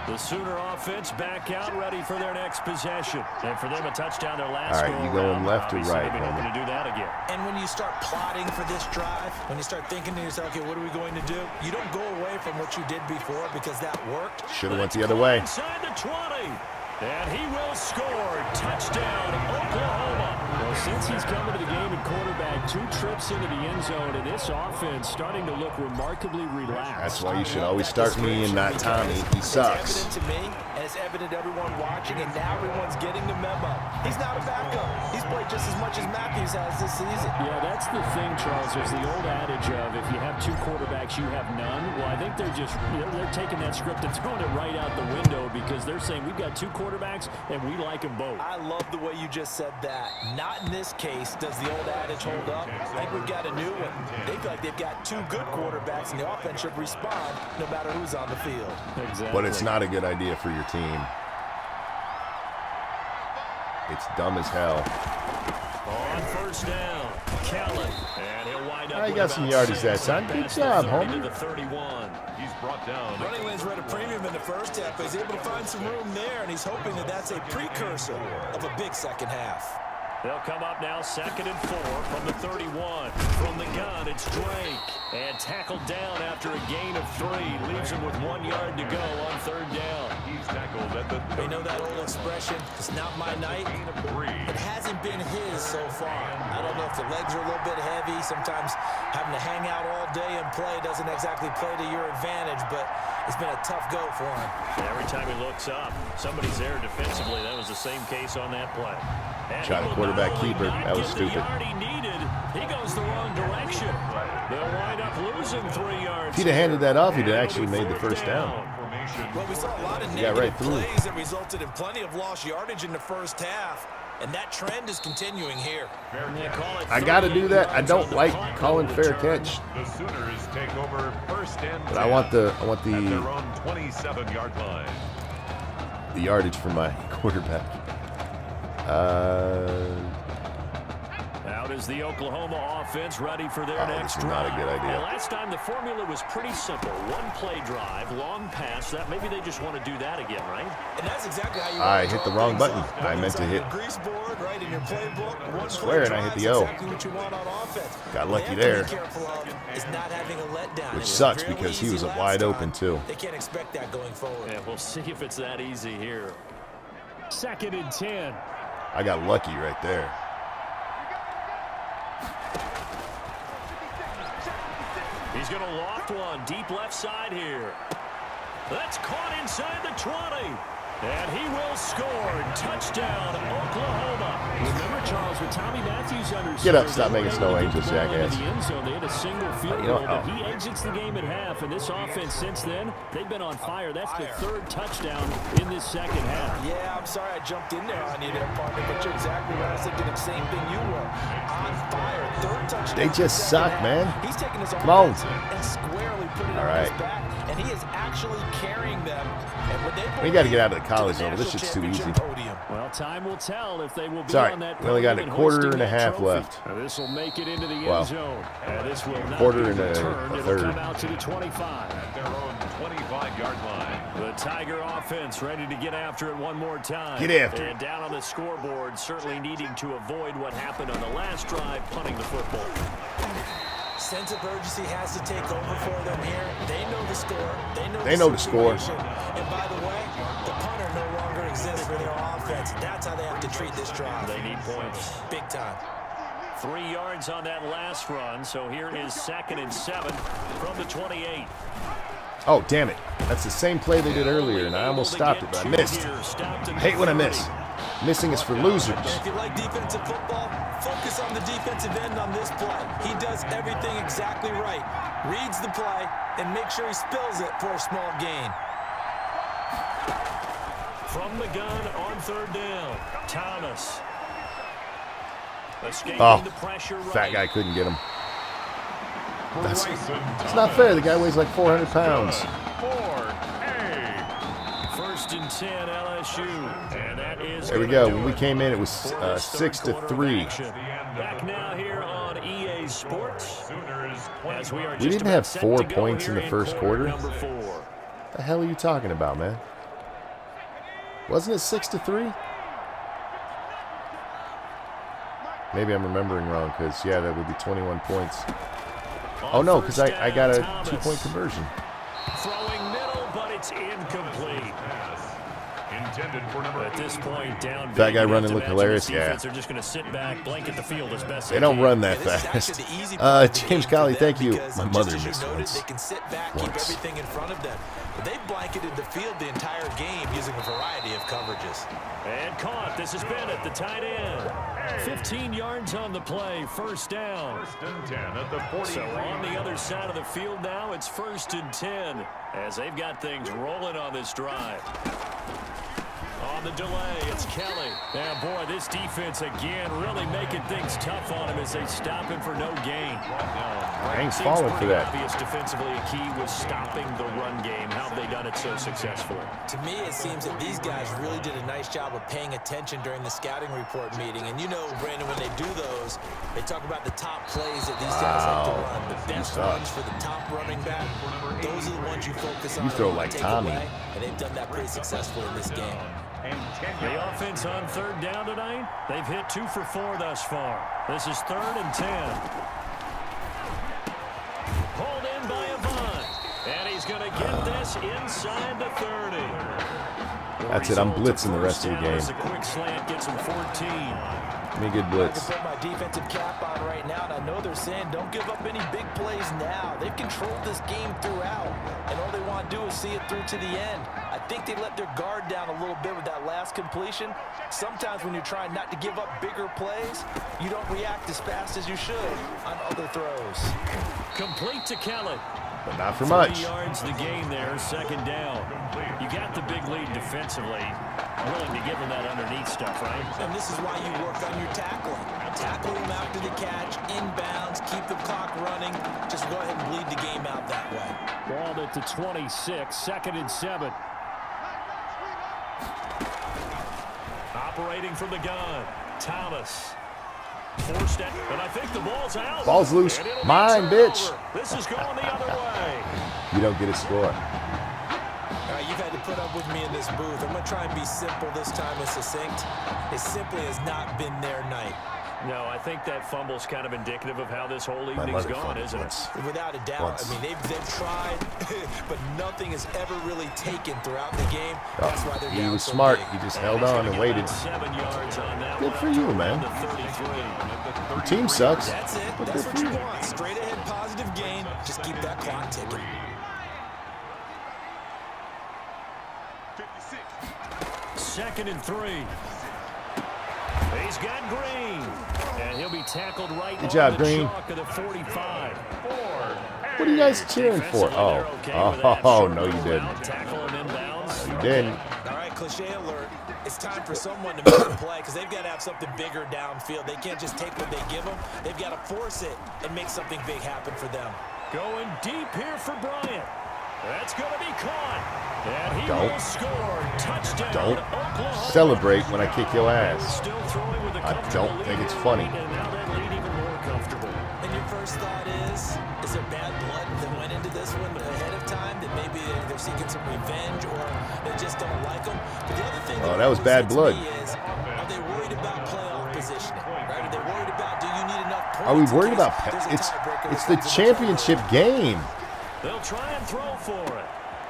The Sooner offense back out, ready for their next possession. And for them, a touchdown their last All right, you going left or Obviously, right, they've been hoping homie? to do that again. And when you start plotting for this drive, when you start thinking to yourself, okay, what are we going to do? You don't go away from what you did before because that worked. Should have went the other way. Inside the 20. And he will score. Touchdown, Oklahoma. Well, since he's come into the game at quarterback, 2 trips into the end zone, and this offense starting to look remarkably relaxed. That's why you should always start me and not Tommy. He sucks. It's evident to me, and it's evident to everyone watching, and now everyone's getting the memo. He's not a backup. He's played just as much as Matthews has this season. Yeah, that's the thing, Charles. There's the old adage of if you have 2 quarterbacks, you have none. Well, I think they're taking that script and throwing it right out the window because they're saying we've got 2 quarterbacks and we like them both. I love the way you just said that. Not in this case does the old adage hold up. I think we've got a new one. They feel like they've got 2 good quarterbacks, and the offense should respond no matter who's on the field. Exactly. But it's not a good idea for your team. It's dumb as hell. On first down, Kelly. And he'll wind up I with got some about yardage 6 that time. Good past the job, 30 homie. to the 31. He's brought down. Running lanes were at a premium in the first half, but he's able to find some room there, and he's hoping that that's a precursor of a big second half. They'll come up now 2nd and 4 from the 31. From the gun, it's Drake. And tackled down after a gain of 3. Leaves him with 1 yard to go on 3rd down. He's tackled at the 30. You know that old expression, it's not my night? It hasn't been his so far. I don't know if the legs are a little bit heavy. Sometimes having to hang out all day and play doesn't exactly play to your advantage, but it's been a tough go for him. Every time he looks up, somebody's there defensively. That was the same case on that play. Shot a quarterback keeper. That was stupid. He goes the wrong direction. They'll wind up losing 3 yards. If he'd have handed that off, he'd have actually made the first down. Well, we saw a lot of Yeah, right through. plays that resulted in plenty of lost yardage in the first half, and that trend is continuing here. I got to do that. I don't like calling fair catch. The Sooners take over first and 10. But I want the at their own 27-yard line. the yardage for my quarterback. Out is the Oklahoma offense ready for their next this is not a good idea. And last time the formula was pretty simple. One play drive, long pass. That maybe they just want to do that again, right? And that's exactly how you I hit the wrong button. I meant to hit square and I hit the O. Got lucky there. Which sucks because he was wide open too. They can't expect that going forward. Yeah, we'll see if it's that easy here. 2nd and 10. I got lucky right there. He's going to loft one deep left side here. That's caught inside the 20. And he will score. Touchdown, Oklahoma. Remember, Charles, with Tommy Matthews under Get up, stop making snow angels, jackass. the end zone, they had a single field goal, but he exits the game at half. And this offense since then, they've been on fire. That's the 3rd touchdown in this second half. Yeah, I'm sorry I jumped in there on you there, partner, but you're exactly right. I was thinking the same thing you were. On fire. 3rd touchdown. They just suck, man. He's taking his Come on. and squarely put it All on right. his back, and he is actually carrying them. And when they We got to get out of the college level. This shit's too easy. Well, time will tell if they will be Sorry, on that we only got a podium and quarter hosting and a that half trophy. left. This will make it into the Well, end zone. This will not quarter be and a returned. It'll third. come out to the 25. At their own 25-yard line. The Tiger offense ready to get after it one more time. Get after it. And down on the scoreboard, certainly needing to avoid what happened on the last drive, punting the football. Sense of urgency has to take over for them here. They know the score. They know the score. And by the way, the punter no longer exists for their offense. That's how they have to treat this drive. They need points. Big time. 3 yards on that last run, so here is 2nd and 7 from the 28. Oh, damn it. That's the same play they did earlier, and I almost stopped it, but I missed. I hate when I miss. Missing is for losers. And if you like defensive football, focus on the defensive end on this play. He does everything exactly right. Reads the play and make sure he spills it for a small gain. From the gun on 3rd down, Thomas. Escaping the pressure right. Fat guy couldn't get him. It's not fair. The guy weighs like 400 pounds. 1st and 10 LSU. And that is There we go. When we came in, it was 6-3. Back now here on EA Sports. As we are We didn't have 4 points in the first quarter. What the hell are you talking about, man? Wasn't it 6-3? Maybe I'm remembering wrong, because, yeah, that would be 21 points. Oh, no, because I got a 2-point conversion. Throwing middle, but it's incomplete. At this point, down That guy running look hilarious, yeah. They're just going to sit back, blanket the field as best They don't run that fast. James Colley, thank you. My mother missed once. They can sit back, keep everything in front of them. But they blanketed the field the entire game using a variety of coverages. And caught. This is Bennett, the tight end. 15 yards on the play, 1st down. 1st and 10 at the 40. So on the other side of the field now, it's 1st and 10 as they've got things rolling on this drive. On the delay, it's Kelly. And boy, this defense again really making things tough on him as they stop him for no gain. Thanks falling for that. Obvious defensively, a key was stopping the run game. How have they done it so successfully? To me, it seems that these guys really did a nice job of paying attention during the scouting report meeting. And you know, Brandon, when they do those, they talk about the top plays that these guys like to run. The best runs for the top running back. Those are the ones you focus on. You throw like Tommy. And they've done that pretty successfully in this game. The offense on 3rd down tonight, they've hit 2 for 4 thus far. This is 3rd and 10. Pulled in by Avant. And he's going to get this pass inside the 30. That's it. I'm blitzing the rest of the game. A quick slant gets him 14. Give me a good blitz. I can put my defensive cap on right now, and I know they're saying don't give up any big plays now. They've controlled this game throughout, and all they want to do is see it through to the end. I think they let their guard down a little bit with that last completion. Sometimes when you're trying not to give up bigger plays, you don't react as fast as you should on other throws. Complete to Kelly. But not for much. 3 yards the gain there, second down. You got the big lead defensively. Willing to give him that underneath stuff, right? And this is why you work on your tackling. Tackle him after the catch, inbounds, keep the clock running. Just go ahead and bleed the game out that way. Ball at the 26, 2nd and 7. Operating from the gun, Thomas. Forced it, and I think the ball's out. Ball's loose. Mine, bitch. This is going the other way. You don't get a score. All right, you've had to put up with me in this booth. I'm going to try and be simple this time and succinct. It simply has not been their night. No, I think that fumble's kind of indicative of how this whole evening's gone, isn't it? Without a doubt. I mean, they've tried, but nothing has ever really taken throughout the game. That's why they're down. He was smart. He just held on and waited. 7 yards on that. Good for you, man. Your team sucks. That's it. That's what you want. Straight ahead, positive gain. Just keep that clock ticking. 2nd and 3. He's got Green, and he'll be tackled right. Good job, Green. Of the 45. What are you guys cheering for? Oh, no, you didn't. Tackle him inbounds. You didn't. All right, cliche alert. It's time for someone to make a play because they've got to have something bigger downfield. They can't just take what they give them. They've got to force it and make something big happen for them. Going deep here for Bryant. That's going to be caught. And he will score. Touchdown. Don't Oklahoma. celebrate when I kick your ass. Still throwing with a I don't think it's funny. and now that lead even more comfortable. And your first thought is there bad blood that went into this one ahead of time? That maybe they're seeking some revenge or they just don't like them? But the other thing that was bad blood. Is, are they worried about playoff positioning? Right? Are they worried about do you need enough points? Are we worried about it's the championship game? They'll try and throw for it.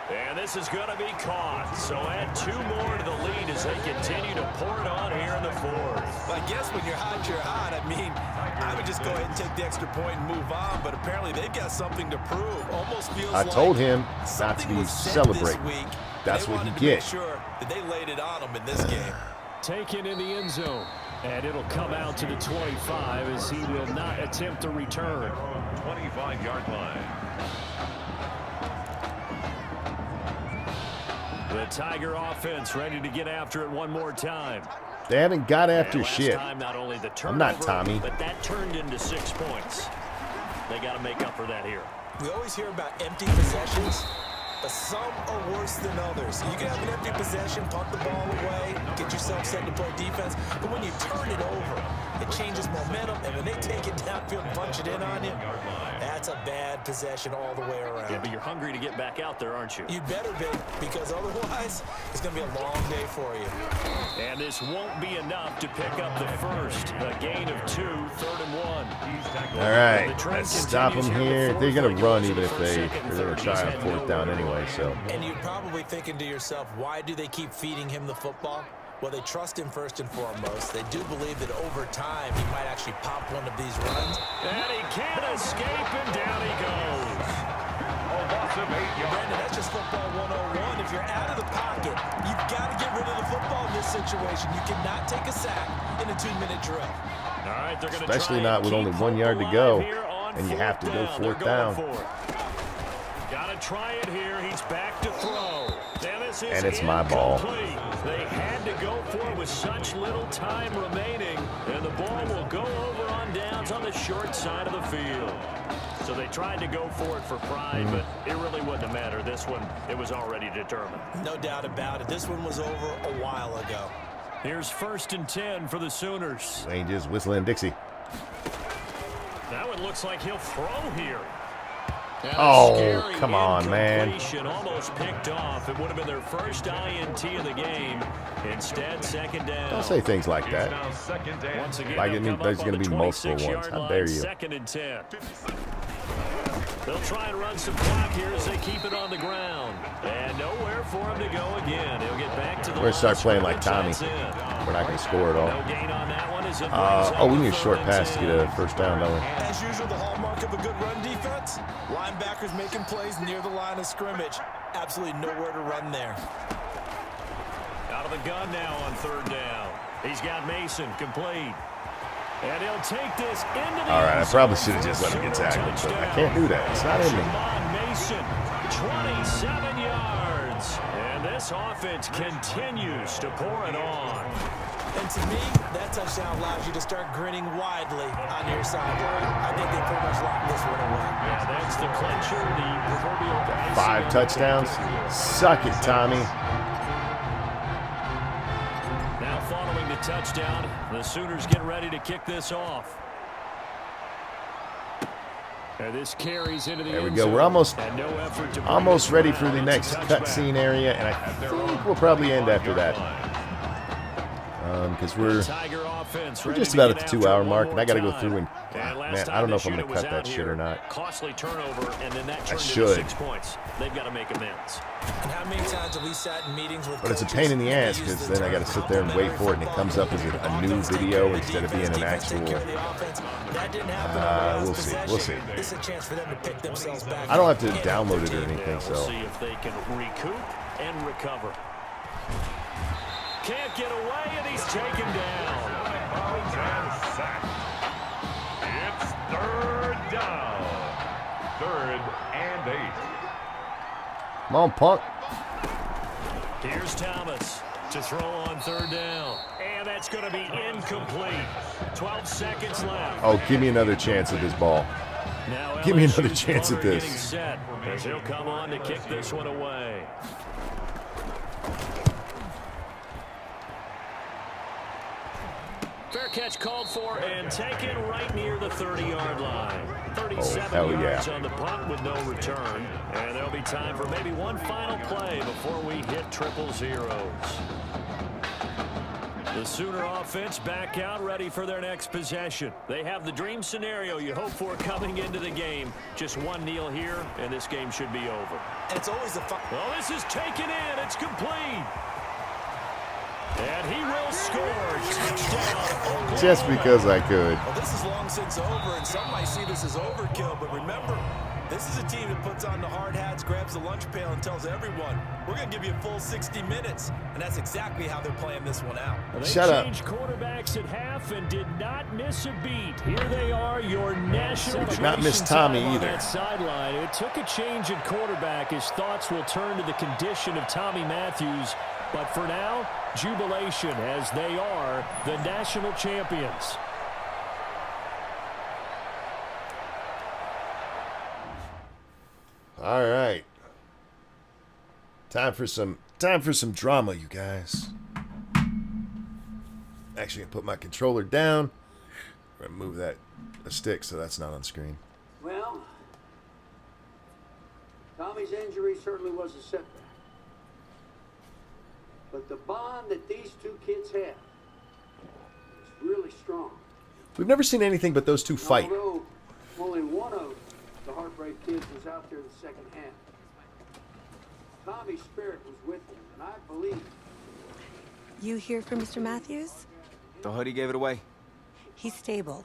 And this is going to be caught. So add 2 more to the lead as they continue to pour it on here in the 4th. Well, I guess when you're hot, you're hot. I mean, I would just go ahead and take the extra point and move on. But apparently they've got something to prove. Almost feels I like told him not to be celebrating. That's what he gets. Sure that they laid it on him in this game. Taken in the end zone. And it'll come out to the 25 as he will not attempt to return. 25-yard line. The Tiger offense ready to get after it one more time. They haven't got after shit. Time, not only the turnover, I'm not Tommy. But that turned into 6 points. They got to make up for that here. We always hear about empty possessions, but some are worse than others. You can have an empty possession, punt the ball away, get yourself set to play defense, but when you turn it over, it changes momentum, and when they take it downfield and punch it in on you, that's a bad possession all the way around. Yeah, but you're hungry to get back out there, aren't you? You better be, because otherwise, it's going to be a long day for you. And this won't be enough to pick up the first. A gain of 2, 3rd and 1. All right, let's stop them here. They're going to run even if they're going to try on 4th down anyway. So. And you're probably thinking to yourself, why do they keep feeding him the football? Well, they trust him first and foremost. They do believe that over time he might actually pop one of these runs. And he can't escape, and down he goes. Brandon, that's just football 101. If you're out of the pocket, you've got to get rid of the football in this situation. You cannot take a sack in a 2-minute drill. All right, they're going to especially not with only 1 yard to go, and you have to go 4th down. Got to try it here. He's back to throw. And it's my ball. They had to go for it with such little time remaining, and the ball will go over on downs on the short side of the field. So they tried to go for it for pride, but it really wouldn't have mattered. This one, it was already determined. No doubt about it. This one was over a while ago. Here's 1st and 10 for the Sooners. Rangers whistling Dixie. Now it looks like he'll throw here. Oh, come on, man. Almost picked off. It would have been their first INT of the game. Instead, 2nd down. Don't say things like that. Once again, like there's going to be multiple ones. How dare you? 2nd and 10. They'll try and run some clock here as they keep it on the ground. And nowhere for him to go again. He'll get back to the We're going to start playing like Tommy. We're not going to score at all. No gain on that one as it Oh, we need a short pass to get a first down, don't we? As usual, the hallmark of a good run defense, linebackers making plays near the line of scrimmage. Absolutely nowhere to run there. Out of the gun now on third down. He's got Mason complete. And he'll take this into the All right, I probably should have just let him get tackled, but I can't do that. It's not in me. Mason, 27 yards. And this offense continues to pour it on. And to me, that touchdown allows you to start grinning widely on your sideline. I think they pretty much locked this one away. Yeah, that's the clincher, the proverbial 5 touchdowns. Suck it, Tommy. Now following the touchdown, the Sooners get ready to kick this off. And this carries into the There we end go. zone. We're almost And ready for the next cutscene area, and I think we'll probably end after that. Because we're just about at the 2-hour mark, and I got to go through and man, I don't know if I'm going to cut that shit or not. Costly turnover, and then that I turned should. into 6 points. They've got to make amends. And how many times have we sat in meetings with But it's a pain in the ass because then I got to sit there and wait for it, and it comes up as a new video instead of being an actual. We'll see. We'll see. This is a chance for them to pick themselves back. I don't have to download it or anything, We'll so. see if they can recoup and recover. Can't get away, and he's taken down. It's third down. 3rd and 8. Come on, punk. Here's Thomas to throw on third down. And that's going to be incomplete. 12 seconds left. Oh, give me another chance at this ball. Now Give me another LSU's chance at punter this. getting set as he'll come on to kick this one away. Fair catch called for and taken right near the 30-yard line. 37 hell yeah. yards on the punt with no return. And there'll be time for maybe one final play before we hit triple zeros. The Sooner offense back out, ready for their next possession. They have the dream scenario you hope for coming into the game. Just one kneel here, and this game should be over. It's always a fun. Well, this is taken in. It's complete. And he will score. Touchdown, Oklahoma. Just because I could. Well, this is long since over, and some might see this as overkill, but remember, this is a team that puts on the hard hats, grabs the lunch pail, and tells everyone, we're going to give you a full 60 minutes. And that's exactly how they're playing this one out. They Shut up. changed quarterbacks at half and did not miss a beat. Here they are, your national Did not miss Tommy on either. that sideline. It took a change at quarterback. His thoughts will turn to the condition of Tommy Matthews. But for now, jubilation as they are the national champions. All right. Time for some drama, you guys. Actually, I put my controller down. I'm gonna move that a stick so that's not on screen. Well, Tommy's injury certainly was a setback. But the bond that these two kids have is really strong. We've never seen anything but those two fight. Although only one of the Heartbreak Kids was out there the second half, Tommy's spirit was with him, and I believe. You hear from Mr. Matthews? The hoodie gave it away. He's stable.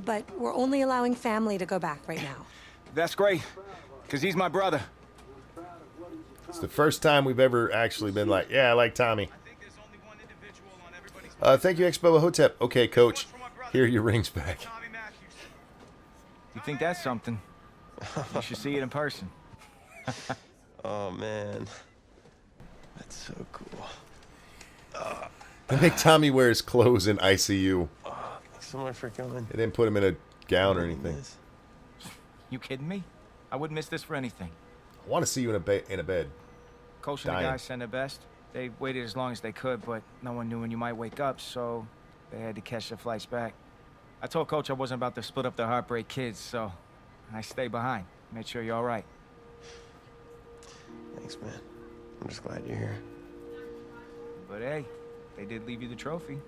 But we're only allowing family to go back right now. That's great, because he's my brother. It's the first time we've ever actually been like, yeah, I like Tommy. Thank you, Expo Hotep. Okay, coach. Here are your rings back. You think that's something? You should see it in person. Oh, man. That's so cool. They make Tommy wear his clothes in ICU. So much for coming. They didn't put him in a gown or anything. You kidding me? I wouldn't miss this for anything. I want to see you in a bed. Coach and the Dying. guys sent their best. They waited as long as they could, but no one knew when you might wake up, so they had to catch their flights back. I told Coach I wasn't about to split up the Heartbreak Kids, so I stayed behind. Made sure you're all right. Thanks, man. I'm just glad you're here. But hey, they did leave you the trophy.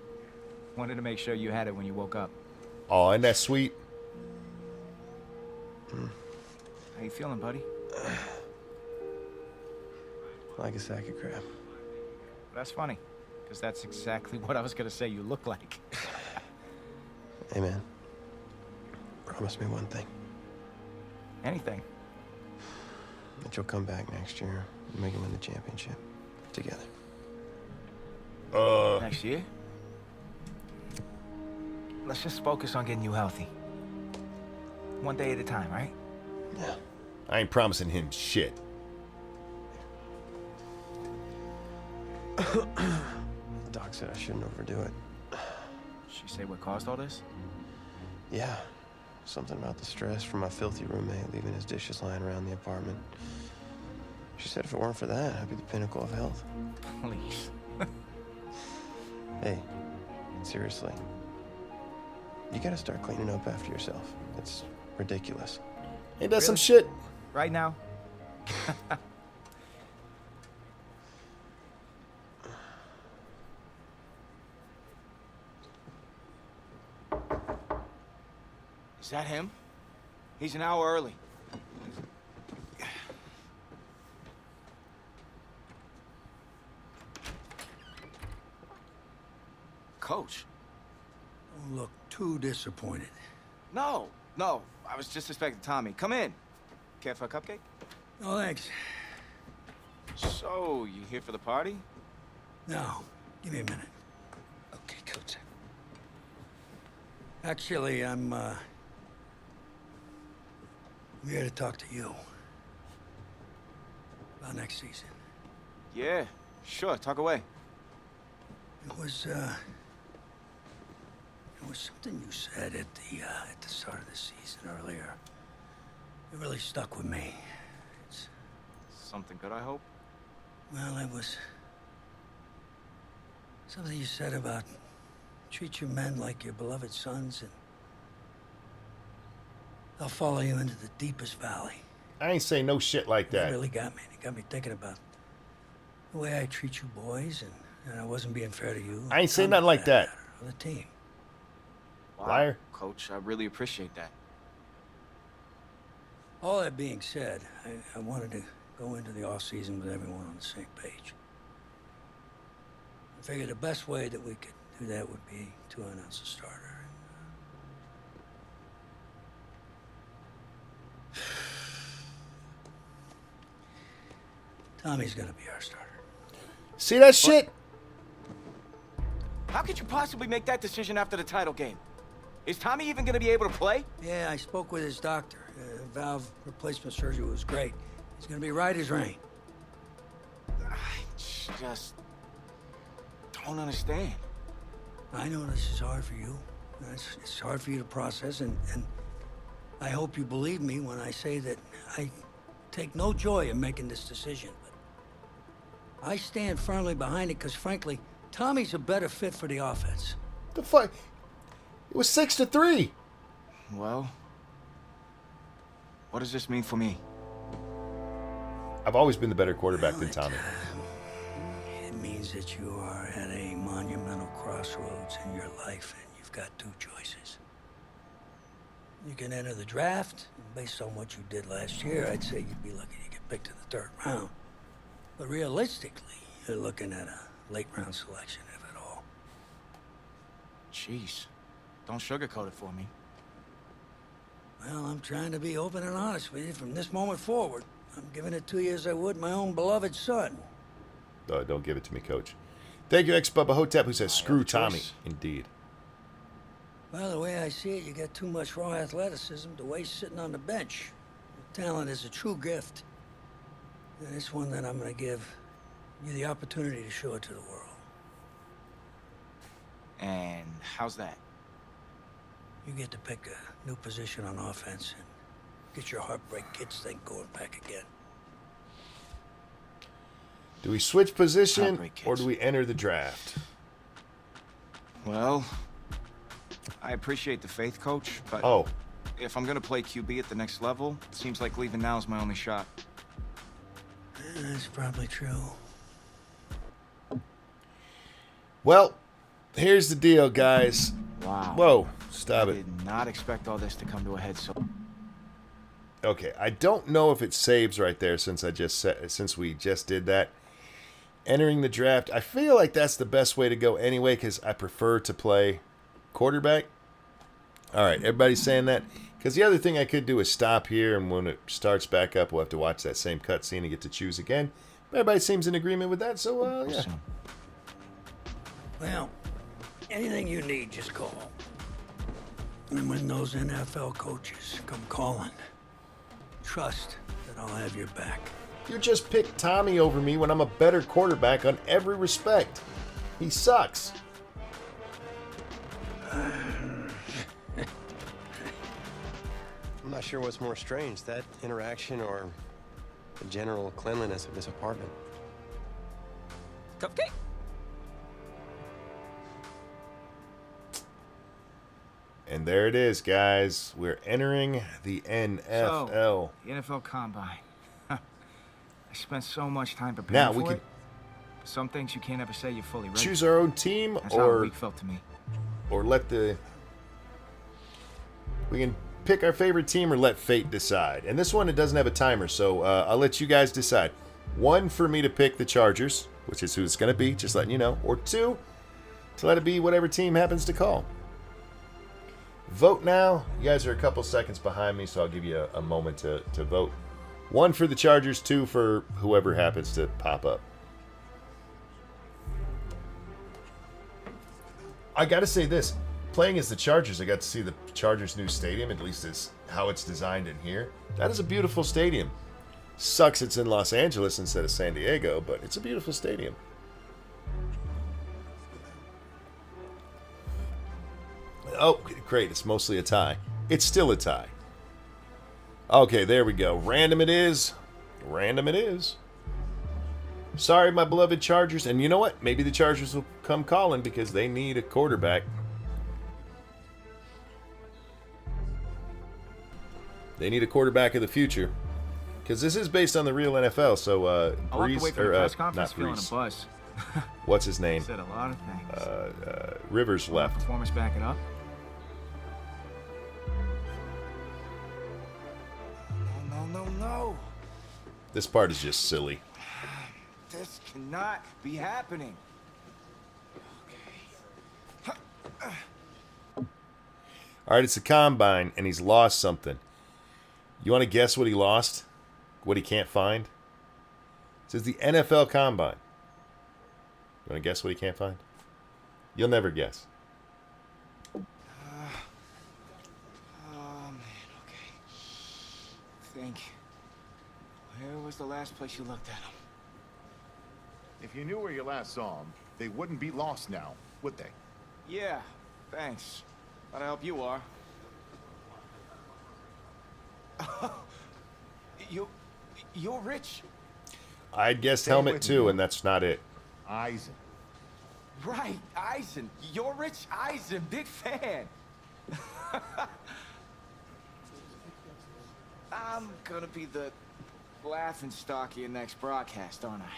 Wanted to make sure you had it when you woke up. Oh, and that's sweet. How you feeling, buddy? Like a sack of crap. That's funny, because that's exactly what I was gonna say you look like. Hey, man. Promise me one thing. Anything. That you'll come back next year and make it win the championship. Together. Next year? Let's just focus on getting you healthy. One day at a time, right? Yeah. I ain't promising him shit. Doc said I shouldn't overdo it. She say what caused all this? Yeah. Something about the stress from my filthy roommate leaving his dishes lying around the apartment. She said if it weren't for that, I'd be the pinnacle of health. Please. Hey, seriously. You gotta start cleaning up after yourself. It's ridiculous. Ain't that some shit? Right now? Is that him? He's an hour early. Coach. Don't look too disappointed. No. I was just expecting Tommy. Come in. Care for a cupcake? No, thanks. So, you here for the party? No, give me a minute. Okay, Coach. Actually, I'm here to talk to you about next season. Yeah, sure. Talk away. It was something you said at the start of the season earlier. It really stuck with me. It's something good, I hope? Well, it was something you said about treat your men like your beloved sons, and they'll follow you into the deepest valley. I ain't saying no shit like that. It really got me. It got me thinking about the way I treat you boys, and I wasn't being fair to you. I ain't saying nothing like that. Or the team. Wow, Liar. Coach, I really appreciate that. All that being said, I wanted to go into the off-season with everyone on the same page. I figured the best way that we could do that would be to announce a starter. Tommy's gonna be our starter. See that shit? How could you possibly make that decision after the title game? Is Tommy even gonna be able to play? Yeah, I spoke with his doctor. Valve replacement surgery was great. He's gonna be right as rain. I just don't understand. I know this is hard for you. It's hard for you to process, and I hope you believe me when I say that I take no joy in making this decision. But I stand firmly behind it because, frankly, Tommy's a better fit for the offense. The fuck? It was 6-3. Well, what does this mean for me? I've always been the better quarterback than Tommy. It means that you are at a monumental crossroads in your life, and you've got two choices. You can enter the draft, and based on what you did last year, I'd say you'd be lucky to get picked in the third round. But realistically, you're looking at a late round selection, if at all. Jeez, don't sugarcoat it for me. Well, I'm trying to be open and honest with you from this moment forward. I'm giving it to you as I would my own beloved son. Don't give it to me, Coach. Thank you, ex-Bubba Hotep, who says, screw Tommy. Indeed. Well, the way I see it, you got too much raw athleticism to waste sitting on the bench. Talent is a true gift. And it's one that I'm going to give you the opportunity to show it to the world. And how's that? You get to pick a new position on offense and get your Heartbreak Kids thing going back again. Do we switch position or do we enter the draft? Well, I appreciate the faith, Coach, but if I'm going to play QB at the next level, it seems like leaving now is my only shot. That's probably true. Well, here's the deal, guys. Wow. Whoa, stop I it. did not expect all this to come to a head so... Okay, I don't know if it saves right there since we just did that. Entering the draft, I feel like that's the best way to go anyway because I prefer to play quarterback. All right, everybody's saying that. Because the other thing I could do is stop here, and when it starts back up, we'll have to watch that same cutscene and get to choose again. But everybody seems in agreement with that, so, yeah. Well, anything you need, just call. And when those NFL coaches come calling, trust that I'll have your back. You just picked Tommy over me when I'm a better quarterback on every respect. He sucks. I'm not sure what's more strange, that interaction or the general cleanliness of this apartment. Cupcake. And there it is, guys. We're entering the NFL. So, the NFL Combine. I spent so much time preparing Now for we can it. Some things you can't ever say you're fully ready. choose our own team, That's how the week felt to me. or we can pick our favorite team or let fate decide. And this one, it doesn't have a timer, so I'll let you guys decide. 1, for me to pick the Chargers, which is who it's going to be, just letting you know. Or 2, to let it be whatever team happens to call. Vote now. You guys are a couple seconds behind me, so I'll give you a moment to vote. 1 for the Chargers, 2 for whoever happens to pop up. I got to say this. Playing as the Chargers, I got to see the Chargers' new stadium, at least is how it's designed in here. That is a beautiful stadium. Sucks it's in Los Angeles instead of San Diego, but it's a beautiful stadium. Oh, great. It's mostly a tie. It's still a tie. Okay, there we go. Random it is. Random it is. Sorry, my beloved Chargers. And you know what? Maybe the Chargers will come calling because they need a quarterback. They need a quarterback of the future. Because this is based on the real NFL, so I'll have to wait for the press conference not feeling a Breeze. buzz. What's his name? Said a lot of things. Rivers left. Performance back it up. No. This part is just silly. This cannot be happening. All right, it's a combine, and he's lost something. You want to guess what he lost? What he can't find? It says the NFL Combine. You want to guess what he can't find? You'll never guess. Oh, man, okay. Think. Where was the last place you looked at him? If you knew where you last saw them, they wouldn't be lost now, would they? Yeah, thanks. Glad I help you are. You're rich. I'd guessed helmet too, and that's not it. Eisen. Right, Eisen. You're Rich Eisen. Big fan. I'm gonna be the laughing stock of your next broadcast, aren't I?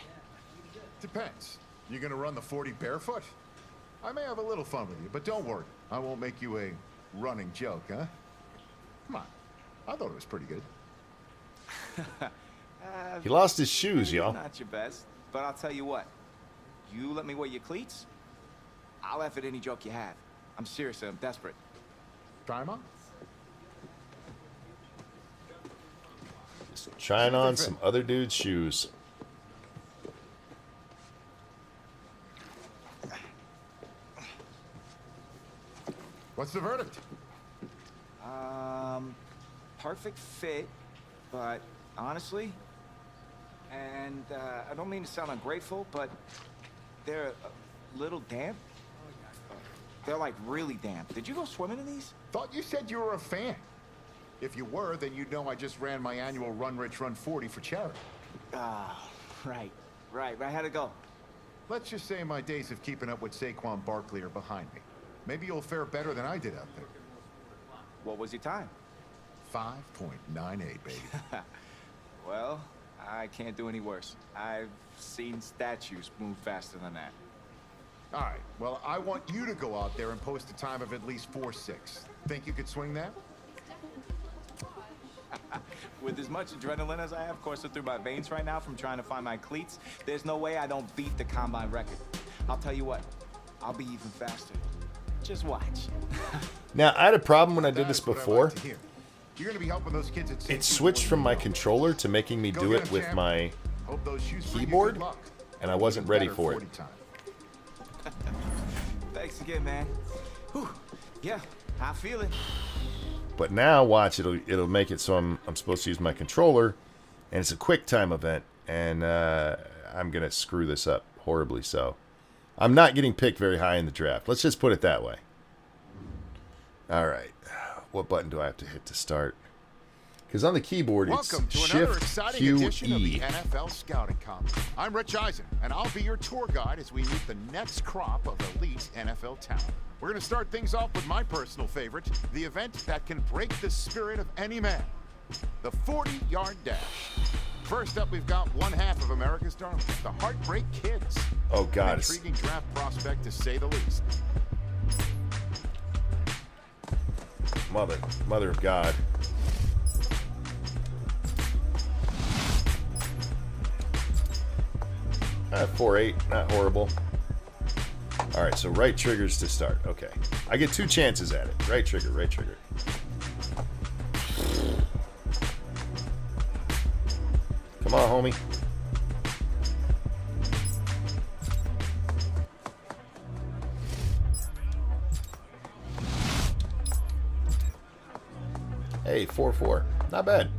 Depends. You gonna run the 40 barefoot? I may have a little fun with you, but don't worry. I won't make you a running joke, huh? Come on. I thought it was pretty good. He lost his shoes, y'all. Not your best, but I'll tell you what. You let me wear your cleats, I'll laugh at any joke you have. I'm serious, I'm desperate. Try 'em on. Just trying on some other dude's shoes. What's the verdict? Perfect fit, but honestly, and I don't mean to sound ungrateful, but they're a little damp. They're like really damp. Did you go swimming in these? Thought you said you were a fan. If you were, then you'd know I just ran my annual Run Rich Run 40 for charity. Ah, right. I had to go. Let's just say my days of keeping up with Saquon Barkley are behind me. Maybe you'll fare better than I did out there. What was your time? 5.98, baby. Well, I can't do any worse. I've seen statues move faster than that. All right, well, I want you to go out there and post a time of at least 4.6. Think you could swing that? With as much adrenaline as I have coursing through my veins right now from trying to find my cleats, there's no way I don't beat the combine record. I'll tell you what, I'll be even faster. Just watch. Now, I had a problem when I did this before. You're gonna be helping those kids at It switched from my controller to making me do it with my keyboard, and I wasn't ready for it. Thanks again, man. Whew. Yeah, I feel it. But now, watch, it'll make it so I'm supposed to use my controller, and it's a quick time event, and I'm gonna screw this up horribly. So, I'm not getting picked very high in the draft. Let's just put it that way. All right, what button do I have to hit to start? Because on the keyboard, it's Welcome to another Shift exciting Q edition of the E. NFL Scouting Combine. I'm Rich Eisen, and I'll be your tour guide as we meet the next crop of elite NFL talent. We're going to start things off with my personal favorite, the event that can break the spirit of any man, the 40-yard dash. First up, we've got one half of America's darlings, the Heartbreak Kids. Oh, God. An intriguing draft prospect, to say the least. Mother of God. I have 4-8, not horrible. All right, so right triggers to start. Okay, I get 2 chances at it. Right trigger, right trigger. Come on, homie. Hey, 4-4. Not bad.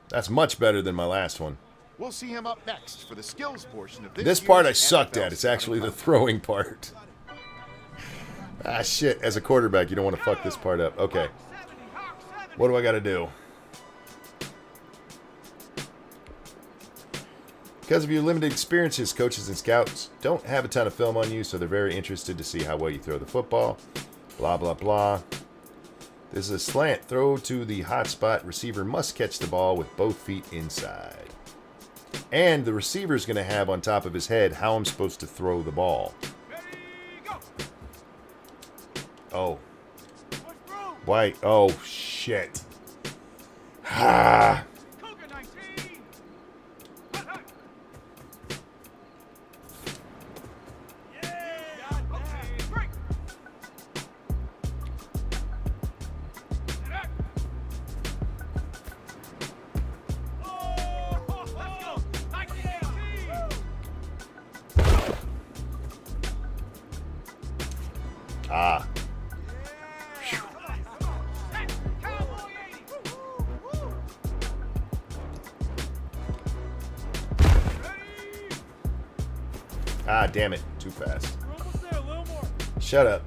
That's much better than my last one. We'll see him up next for the skills portion of This part I sucked at. It's actually the throwing part. Ah, shit. As a quarterback, you don't want to fuck this part up. Okay. What do I got to do? Because of your limited experiences, coaches and scouts don't have a ton of film on you, so they're very interested to see how well you throw the football. Blah, blah, blah. This is a slant throw to the hot spot. Receiver must catch the ball with both feet inside. And the receiver's going to have on top of his head how I'm supposed to throw the ball. Oh. Why? Oh, shit. Ah. Ah. Ah, damn it. Too fast. Shut up.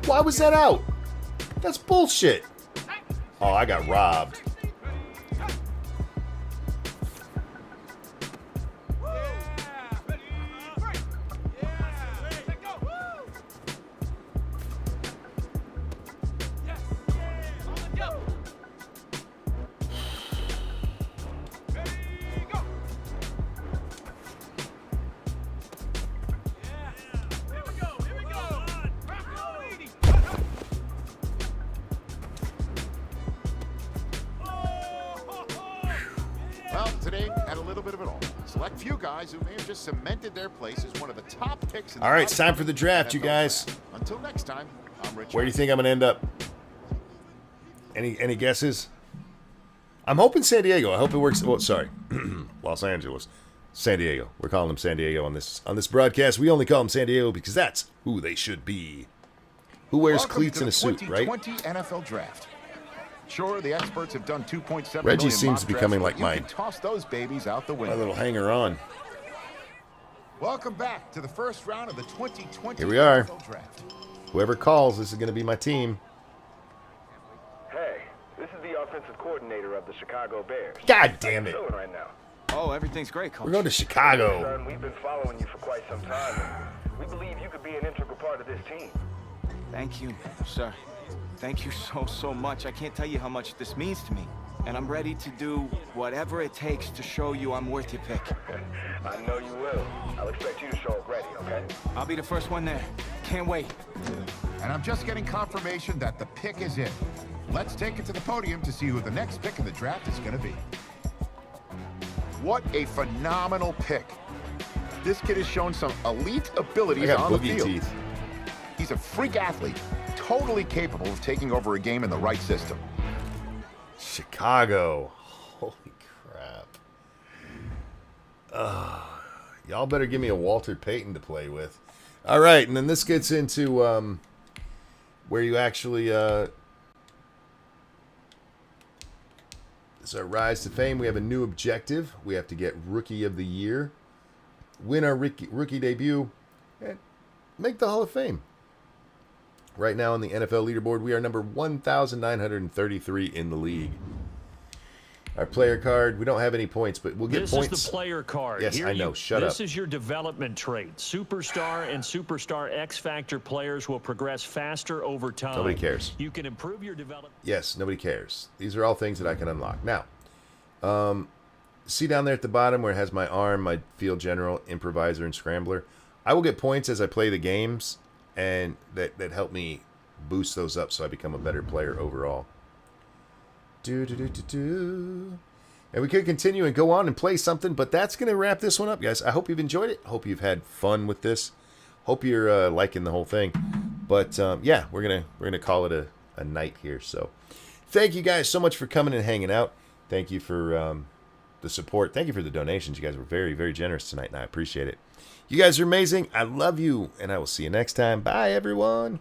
Why was that out? That's bullshit. Oh, I got robbed. Well, today had a little bit of it all. Select few guys who may have just cemented their place as one of the top picks in the All right, it's time for the draft, you guys. Until next time, I'm Rich. Where do you think I'm going to end up? Any guesses? I'm hoping San Diego. I hope it works. Well, sorry, Los Angeles, San Diego. We're calling them San Diego on this broadcast. We only call them San Diego because that's who they should be. Who wears cleats in a suit, right? 2020 NFL Draft. Sure, the experts have done 2.7 Reggie million seems mock to be drafts, becoming but like you my can toss those babies out the window. little hanger-on. Welcome back to the first round of the 2020 Here we are. NFL Draft. Whoever calls, this is going to be my team. Hey, this is the offensive coordinator of the Chicago Bears. God damn it. How you feeling right now? Oh, everything's great, Coach. We're going to Chicago. Son, we've been following you for quite some time. And we believe you could be an integral part of this team. Thank you, sir. Thank you so much. I can't tell you how much this means to me. And I'm ready to do whatever it takes to show you I'm worth your pick. I know you will. I'll expect you to show up ready, okay? I'll be the first one there. Can't wait. And I'm just getting confirmation that the pick is in. Let's take it to the podium to see who the next pick in the draft is going to be. What a phenomenal pick. This kid has shown some elite abilities on the field. Teeth. He's a freak athlete, totally capable of taking over a game in the right system. Chicago. Holy crap. Y'all better give me a Walter Payton to play with. All right, and then this gets into where you actually... This is our rise to fame. We have a new objective. We have to get Rookie of the Year, win our rookie debut, and make the Hall of Fame. Right now on the NFL leaderboard, we are number 1,933 in the league. Our player card, we don't have any points, but we'll get points. This is the player card. Yes, I know. Shut up. This is your development trait. Superstar and Superstar X-Factor players will progress faster over time. Nobody cares. You can improve your development. Yes, nobody cares. These are all things that I can unlock. Now, see down there at the bottom where it has my arm, my field general, improviser, and scrambler. I will get points as I play the games, and that help me boost those up so I become a better player overall. And we could continue and go on and play something, but that's going to wrap this one up, guys. I hope you've enjoyed it. Hope you've had fun with this. Hope you're liking the whole thing. But yeah, we're gonna call it a night here. So thank you guys so much for coming and hanging out. Thank you for the support. Thank you for the donations. You guys were very, very generous tonight, and I appreciate it. You guys are amazing. I love you, and I will see you next time. Bye, everyone.